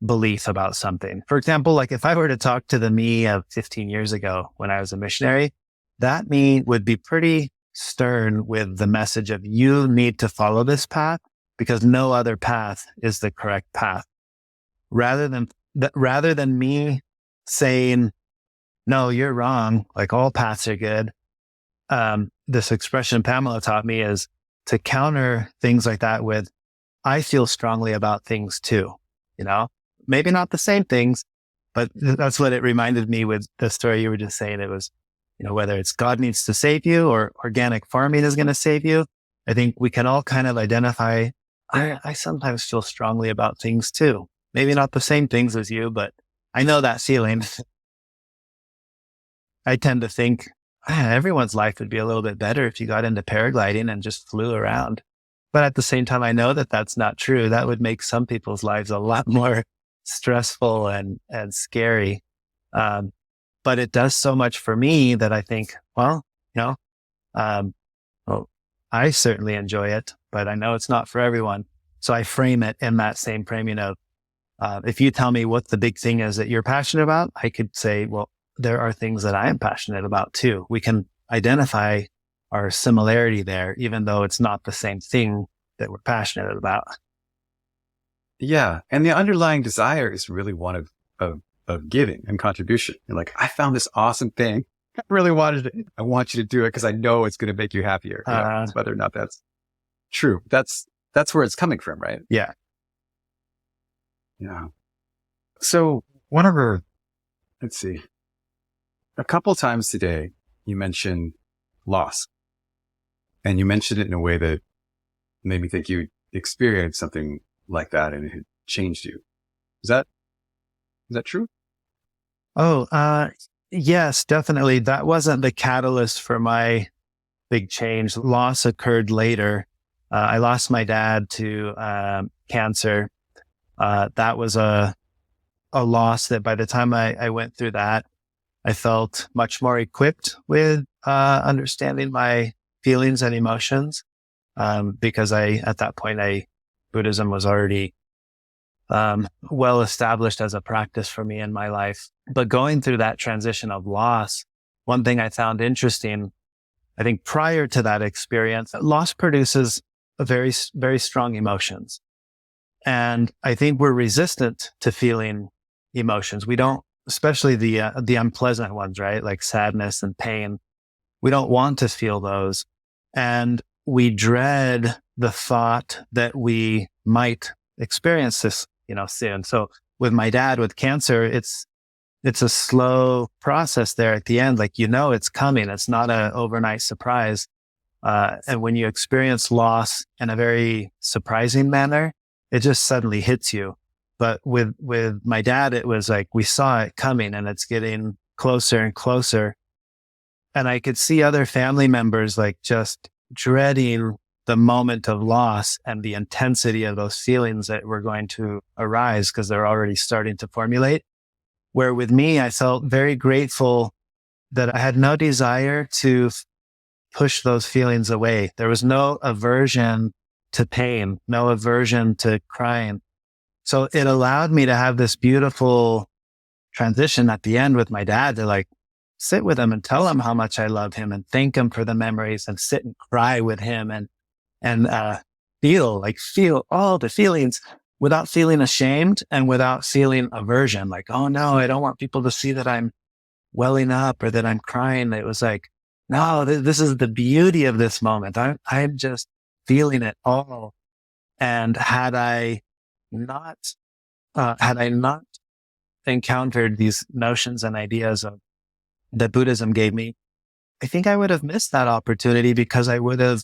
belief about something. For example, like if I were to talk to the me of 15 years ago when I was a missionary, that me would be pretty stern with the message of you need to follow this path because no other path is the correct path. Rather than me saying, no, you're wrong, like all paths are good. This expression Pamela taught me is to counter things like that with, I feel strongly about things too, maybe not the same things, but that's what it reminded me with the story you were just saying. It was, whether it's God needs to save you or organic farming is going to save you. I think we can all kind of identify. I sometimes feel strongly about things too. Maybe not the same things as you, but I know that feeling. I tend to think everyone's life would be a little bit better if you got into paragliding and just flew around. But at the same time, I know that that's not true. That would make some people's lives a lot more stressful and scary. But it does so much for me that I think, well, I certainly enjoy it, but I know it's not for everyone. So I frame it in that same framing of, if you tell me what the big thing is that you're passionate about, I could say, well, there are things that I am passionate about too. We can identify our similarity there, even though it's not the same thing that we're passionate about. Yeah. And the underlying desire is really one of giving and contribution. You're like, I found this awesome thing. I really wanted it. I want you to do it because I know it's going to make you happier. Whether or not that's true. That's where it's coming from, right? Yeah. Yeah. So let's see. A couple times today, you mentioned loss. And you mentioned it in a way that made me think you experienced something like that and it had changed you. Is that true? Oh, yes, definitely. That wasn't the catalyst for my big change. Loss occurred later. I lost my dad to cancer. That was a loss that by the time I went through that, I felt much more equipped with understanding my feelings and emotions, because at that point, Buddhism was already well established as a practice for me in my life. But going through that transition of loss, one thing I found interesting, I think prior to that experience, loss produces a very, very strong emotions. And I think we're resistant to feeling emotions. We don't, especially the unpleasant ones, right? Like sadness and pain. We don't want to feel those. And we dread the thought that we might experience this, soon. So with my dad with cancer, it's a slow process there at the end. Like, it's coming. It's not an overnight surprise. And when you experience loss in a very surprising manner, it just suddenly hits you. But with my dad, it was like, we saw it coming and it's getting closer and closer. And I could see other family members like just dreading the moment of loss and the intensity of those feelings that were going to arise because they're already starting to formulate. Where with me, I felt very grateful that I had no desire to push those feelings away. There was no aversion to pain, no aversion to crying. So it allowed me to have this beautiful transition at the end with my dad to like sit with him and tell him how much I love him and thank him for the memories and sit and cry with him and feel all the feelings without feeling ashamed and without feeling aversion. Like, oh no, I don't want people to see that I'm welling up or that I'm crying. It was like, no, this is the beauty of this moment. I'm just feeling it all. And had I not encountered these notions and ideas that Buddhism gave me, I think I would have missed that opportunity because I would have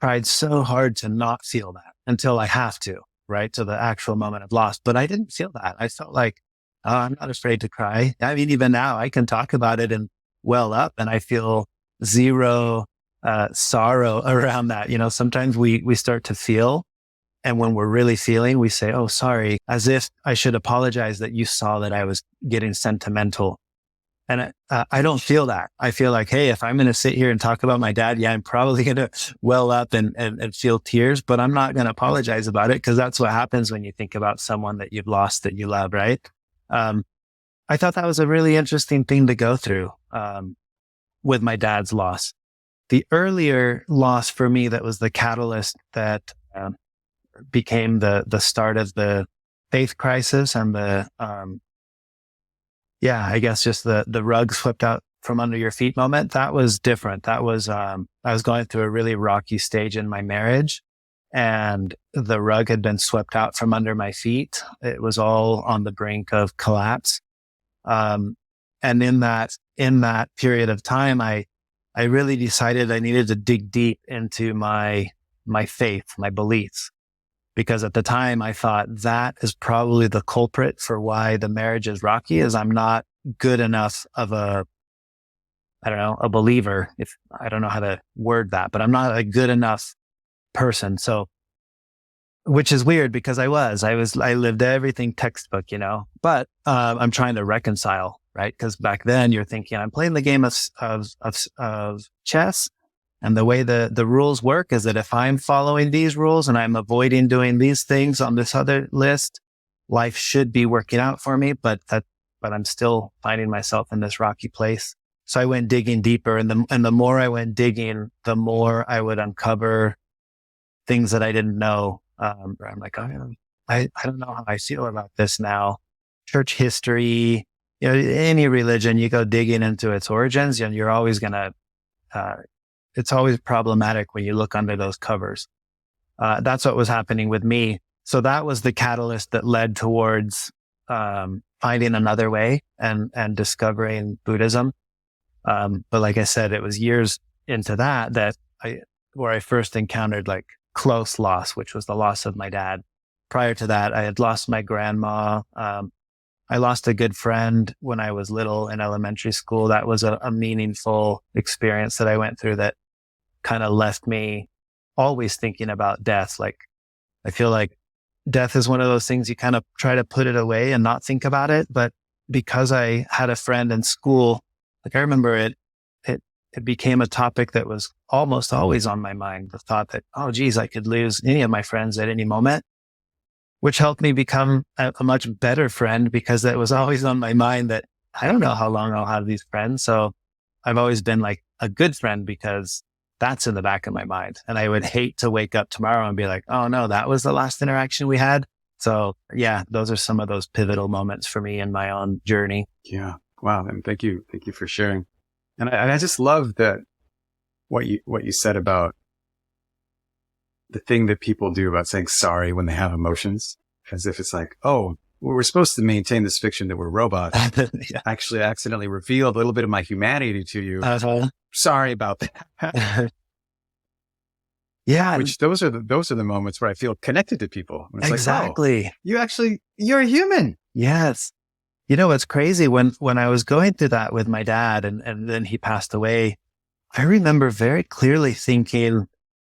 tried so hard to not feel that until I have to, right? To the actual moment of loss. But I didn't feel that. I felt like, oh, I'm not afraid to cry. I mean, even now I can talk about it and well up and I feel zero sorrow around that. Sometimes we start to feel. And when we're really feeling, we say, oh, sorry, as if I should apologize that you saw that I was getting sentimental. And I don't feel that. I feel like, hey, if I'm going to sit here and talk about my dad, I'm probably going to well up and feel tears, but I'm not going to apologize about it because that's what happens when you think about someone that you've lost that you love, right? I thought that was a really interesting thing to go through with my dad's loss. The earlier loss for me that was the catalyst that became the start of the faith crisis and I guess just the rug swept out from under your feet moment. That was different. That was, I was going through a really rocky stage in my marriage and the rug had been swept out from under my feet. It was all on the brink of collapse. And in that period of time, I really decided I needed to dig deep into my faith, my beliefs. Because at the time I thought that is probably the culprit for why the marriage is rocky is I'm not good enough of a believer. If I don't know how to word that, but I'm not a good enough person. So, which is weird because I lived everything textbook, but, I'm trying to reconcile, right? Cause back then you're thinking I'm playing the game of chess. And the way the rules work is that if I'm following these rules and I'm avoiding doing these things on this other list, life should be working out for me. But I'm still finding myself in this rocky place. So I went digging deeper, and the more I went digging, the more I would uncover things that I didn't know. I'm like, I don't know how I feel about this now. Church history, any religion, you go digging into its origins, and you're always gonna. It's always problematic when you look under those covers. That's what was happening with me. So that was the catalyst that led towards finding another way and discovering Buddhism. But like I said, it was years into that where I first encountered like close loss, which was the loss of my dad. Prior to that, I had lost my grandma. I lost a good friend when I was little in elementary school. That was a meaningful experience that I went through that kind of left me always thinking about death. Like, I feel like death is one of those things you kind of try to put it away and not think about it. But because I had a friend in school, like I remember it became a topic that was almost always on my mind. The thought that, oh geez, I could lose any of my friends at any moment, which helped me become a much better friend, because it was always on my mind that I don't know how long I'll have these friends. So I've always been like a good friend because that's in the back of my mind. And I would hate to wake up tomorrow and be like, oh no, that was the last interaction we had. So yeah, those are some of those pivotal moments for me in my own journey. Yeah. Wow. And thank you. Thank you for sharing. And I just love that what you said about the thing that people do about saying sorry when they have emotions, as if it's like, oh, we're supposed to maintain this fiction that we're robots. Yeah. Actually, I accidentally revealed a little bit of my humanity to you. Sorry about that. Yeah. Which those are the moments where I feel connected to people. It's exactly. Like, oh, you're a human. Yes. You know, it's crazy when I was going through that with my dad and then he passed away, I remember very clearly thinking,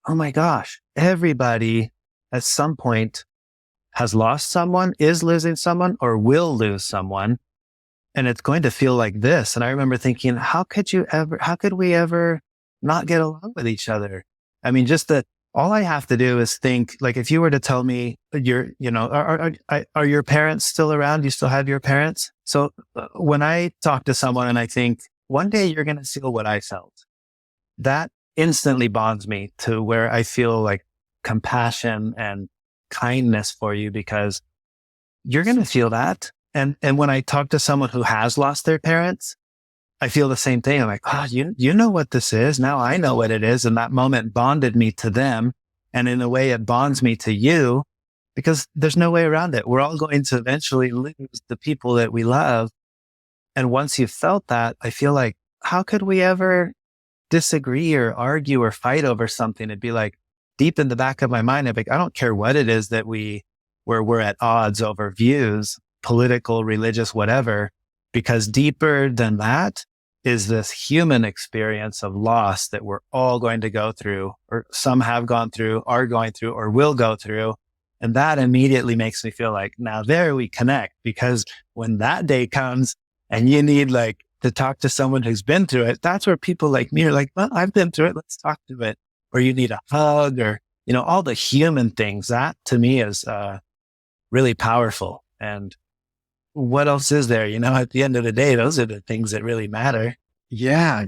oh my gosh, everybody at some point has lost someone, is losing someone, or will lose someone. And it's going to feel like this. And I remember thinking, how could we ever not get along with each other? I mean, all I have to do is think, like, if you were to tell me are your parents still around? You still have your parents? So when I talk to someone and I think one day you're going to feel what I felt, that instantly bonds me to where I feel like compassion and kindness for you, because you're going to feel that. And when I talk to someone who has lost their parents, I feel the same thing. I'm like, oh, you know what this is. Now I know what it is. And that moment bonded me to them. And in a way, it bonds me to you, because there's no way around it. We're all going to eventually lose the people that we love. And once you've felt that, I feel like, how could we ever disagree or argue or fight over something? It'd be like deep in the back of my mind, I'd be like, I don't care what it is that where we're at odds over views, political, religious, whatever, because deeper than that is this human experience of loss that we're all going to go through, or some have gone through, are going through, or will go through. And that immediately makes me feel like, now there we connect, because when that day comes and you need like to talk to someone who's been through it, that's where people like me are like, well, I've been through it. Let's talk to it. Or you need a hug, or, all the human things. That to me is really powerful. And what else is there? At the end of the day, those are the things that really matter. Yeah.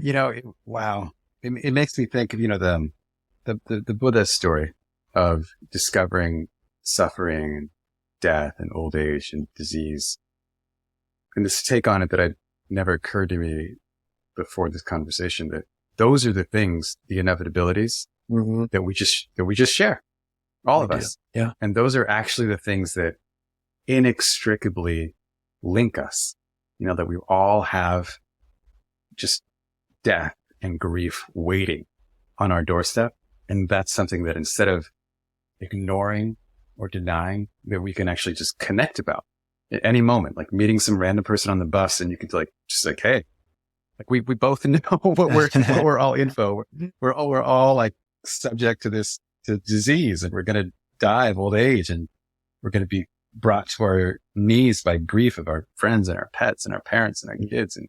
Wow. It makes me think of, the Buddha story of discovering suffering and death and old age and disease. And this take on it that had never occurred to me before this conversation, that those are the things, the inevitabilities that we just share, all of us. Yeah. And those are actually the things that inextricably link us, that we all have just death and grief waiting on our doorstep. And that's something that instead of ignoring or denying, that we can actually just connect about at any moment, like meeting some random person on the bus, and you can just like, hey, like we both know what we're all info. We're all like subject to disease, and we're going to die of old age, and we're going to be brought to our knees by grief of our friends and our pets and our parents and our kids. And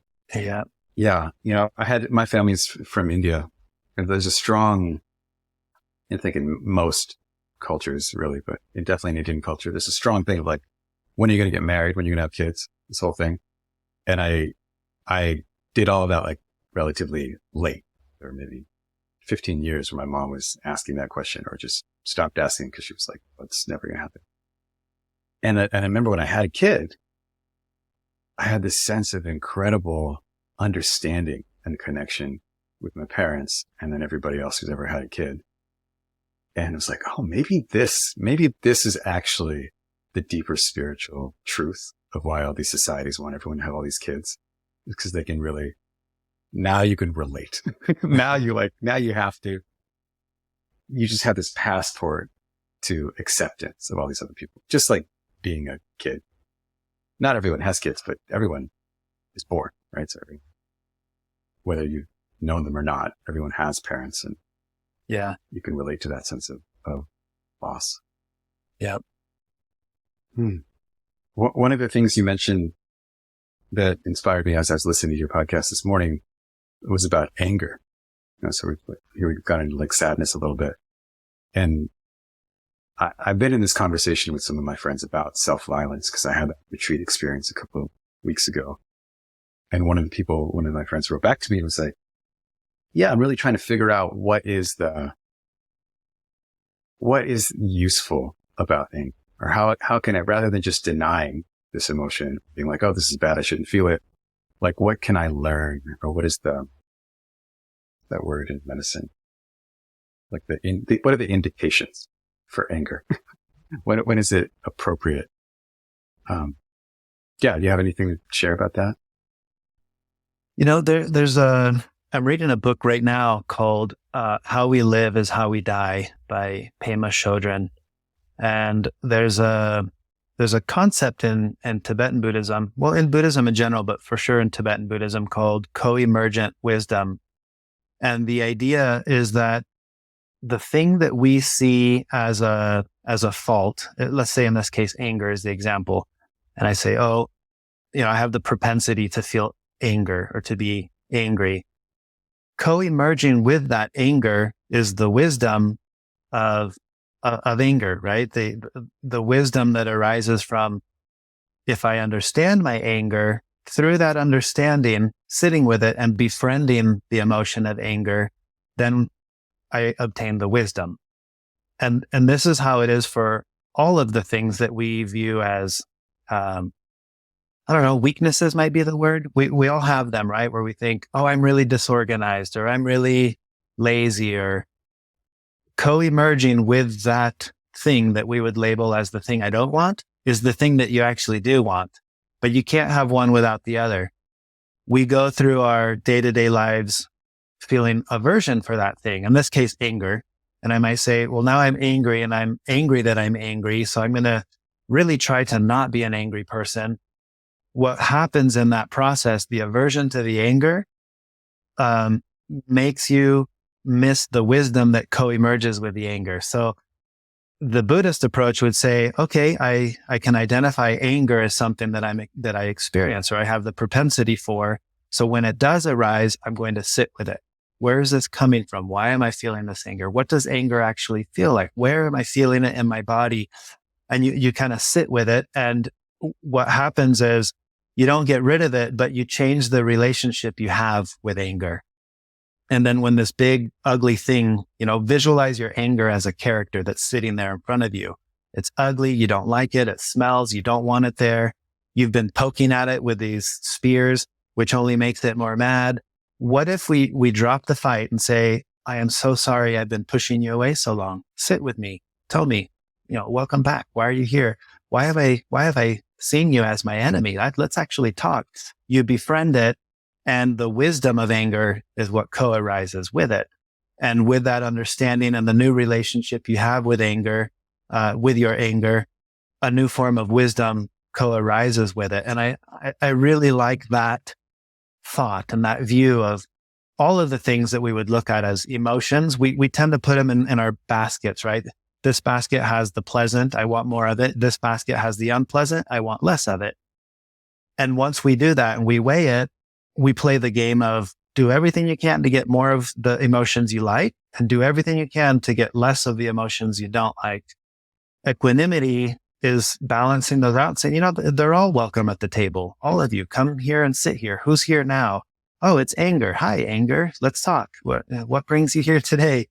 yeah. My family's from India, and there's a strong, I think in most cultures really, but definitely in Indian culture, there's a strong thing of like, when are you going to get married? When are you going to have kids? This whole thing. And I did all of that like relatively late, or maybe 15 years, where my mom was asking that question, or just stopped asking because she was like, "What's never going to happen?" And I remember when I had a kid, I had this sense of incredible understanding and connection with my parents, and then everybody else who's ever had a kid. And it was like, oh, maybe this is actually the deeper spiritual truth of why all these societies want everyone to have all these kids, because they can really, now you can relate. now you just have this passport to acceptance of all these other people, just like being a kid. Not everyone has kids, but everyone is born, right? So whether you know them or not, everyone has parents, and you can relate to that sense of loss. Yeah. One of the things you mentioned that inspired me as I was listening to your podcast this morning was about anger. So we've got into like sadness a little bit. And I've been in this conversation with some of my friends about self-violence because I had a retreat experience a couple of weeks ago. And one of my friends wrote back to me and was like, yeah, I'm really trying to figure out what is useful about anger, or how can I, rather than just denying this emotion, being like, oh, this is bad, I shouldn't feel it. Like, what can I learn? Or what is that word in medicine? Like what are the indications for anger? When is it appropriate? Do you have anything to share about that? I'm reading a book right now called How We Live is How We Die by Pema Chodron. And there's a concept in Tibetan Buddhism, well, in Buddhism in general, but for sure in Tibetan Buddhism, called co-emergent wisdom. And the idea is that the thing that we see as a fault, let's say in this case, anger is the example. And I say, oh, I have the propensity to feel anger or to be angry. Co-emerging with that anger is the wisdom of anger, right? The wisdom that arises from, if I understand my anger, through that understanding, sitting with it and befriending the emotion of anger, then I obtain the wisdom. And this is how it is for all of the things that we view as, weaknesses might be the word. We all have them, right? Where we think, oh, I'm really disorganized, or I'm really lazy, or co-emerging with that thing that we would label as the thing I don't want is the thing that you actually do want. But you can't have one without the other. We go through our day-to-day lives feeling aversion for that thing, in this case, anger. And I might say, well, now I'm angry and I'm angry that I'm angry. So I'm going to really try to not be an angry person. What happens in that process, the aversion to the anger, makes you miss the wisdom that co-emerges with the anger. So the Buddhist approach would say, okay, I can identify anger as something that I experience or I have the propensity for. So when it does arise, I'm going to sit with it. Where is this coming from? Why am I feeling this anger? What does anger actually feel like? Where am I feeling it in my body? And you kind of sit with it. And what happens is you don't get rid of it, but you change the relationship you have with anger. And then when this big, ugly thing, visualize your anger as a character that's sitting there in front of you. It's ugly. You don't like it. It smells. You don't want it there. You've been poking at it with these spears, which only makes it more mad. What if we drop the fight and say, I am so sorry I've been pushing you away so long. Sit with me. Tell me, welcome back. Why are you here? Why have I seen you as my enemy? Let's actually talk. You befriend it. And the wisdom of anger is what co-arises with it. And with that understanding and the new relationship you have with anger, with your anger, a new form of wisdom co-arises with it. And I really like that thought and that view of all of the things that we would look at as emotions. We tend to put them in our baskets, right? This basket has the pleasant, I want more of it. This basket has the unpleasant, I want less of it. And once we do that and we weigh it, we play the game of do everything you can to get more of the emotions you like and do everything you can to get less of the emotions you don't like. Equanimity is balancing those out and saying, they're all welcome at the table. All of you come here and sit here. Who's here now? Oh, it's anger. Hi, anger. Let's talk. What brings you here today?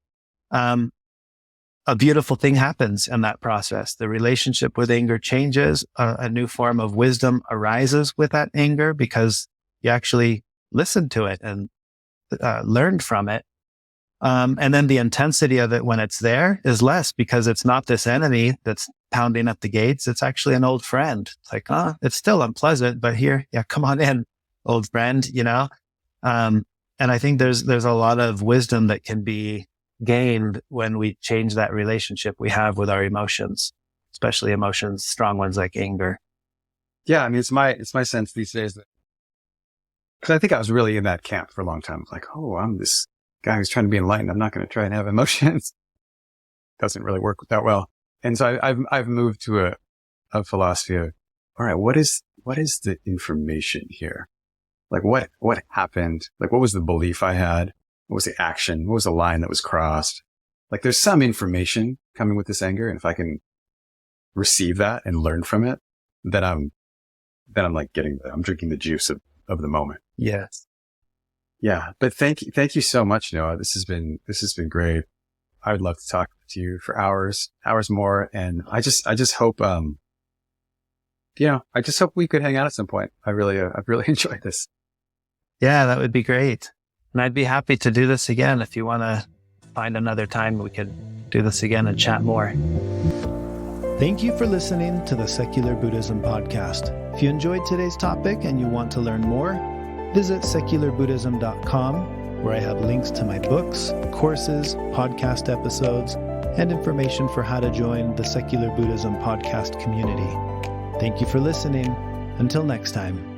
A beautiful thing happens in that process. The relationship with anger changes. A new form of wisdom arises with that anger because you actually listened to it and learned from it. And then the intensity of it when it's there is less because it's not this enemy that's pounding at the gates. It's actually an old friend. It's like, it's still unpleasant, but here, come on in, old friend, And I think there's a lot of wisdom that can be gained when we change that relationship we have with our emotions, especially emotions, strong ones like anger. Yeah. I mean, it's my sense these days that, because I think I was really in that camp for a long time. Like, oh, I'm this guy who's trying to be enlightened. I'm not going to try and have emotions. Doesn't really work that well. And so I've moved to a philosophy of, all right, what is the information here? Like what happened? Like what was the belief I had? What was the action? What was the line that was crossed? like there's some information coming with this anger. And if I can receive that and learn from it, then I'm like I'm drinking the juice of the moment. Yes. Yeah. But thank you so much, Noah. This has been great. I would love to talk to you for hours more. And I just hope, I just hope we could hang out at some point. I've really enjoyed this. Yeah, that would be great. And I'd be happy to do this again. If you want to find another time, we could do this again and chat more. Thank you for listening to the Secular Buddhism Podcast. If you enjoyed today's topic and you want to learn more, visit secularbuddhism.com, where I have links to my books, courses, podcast episodes, and information for how to join the Secular Buddhism Podcast community. Thank you for listening. Until next time.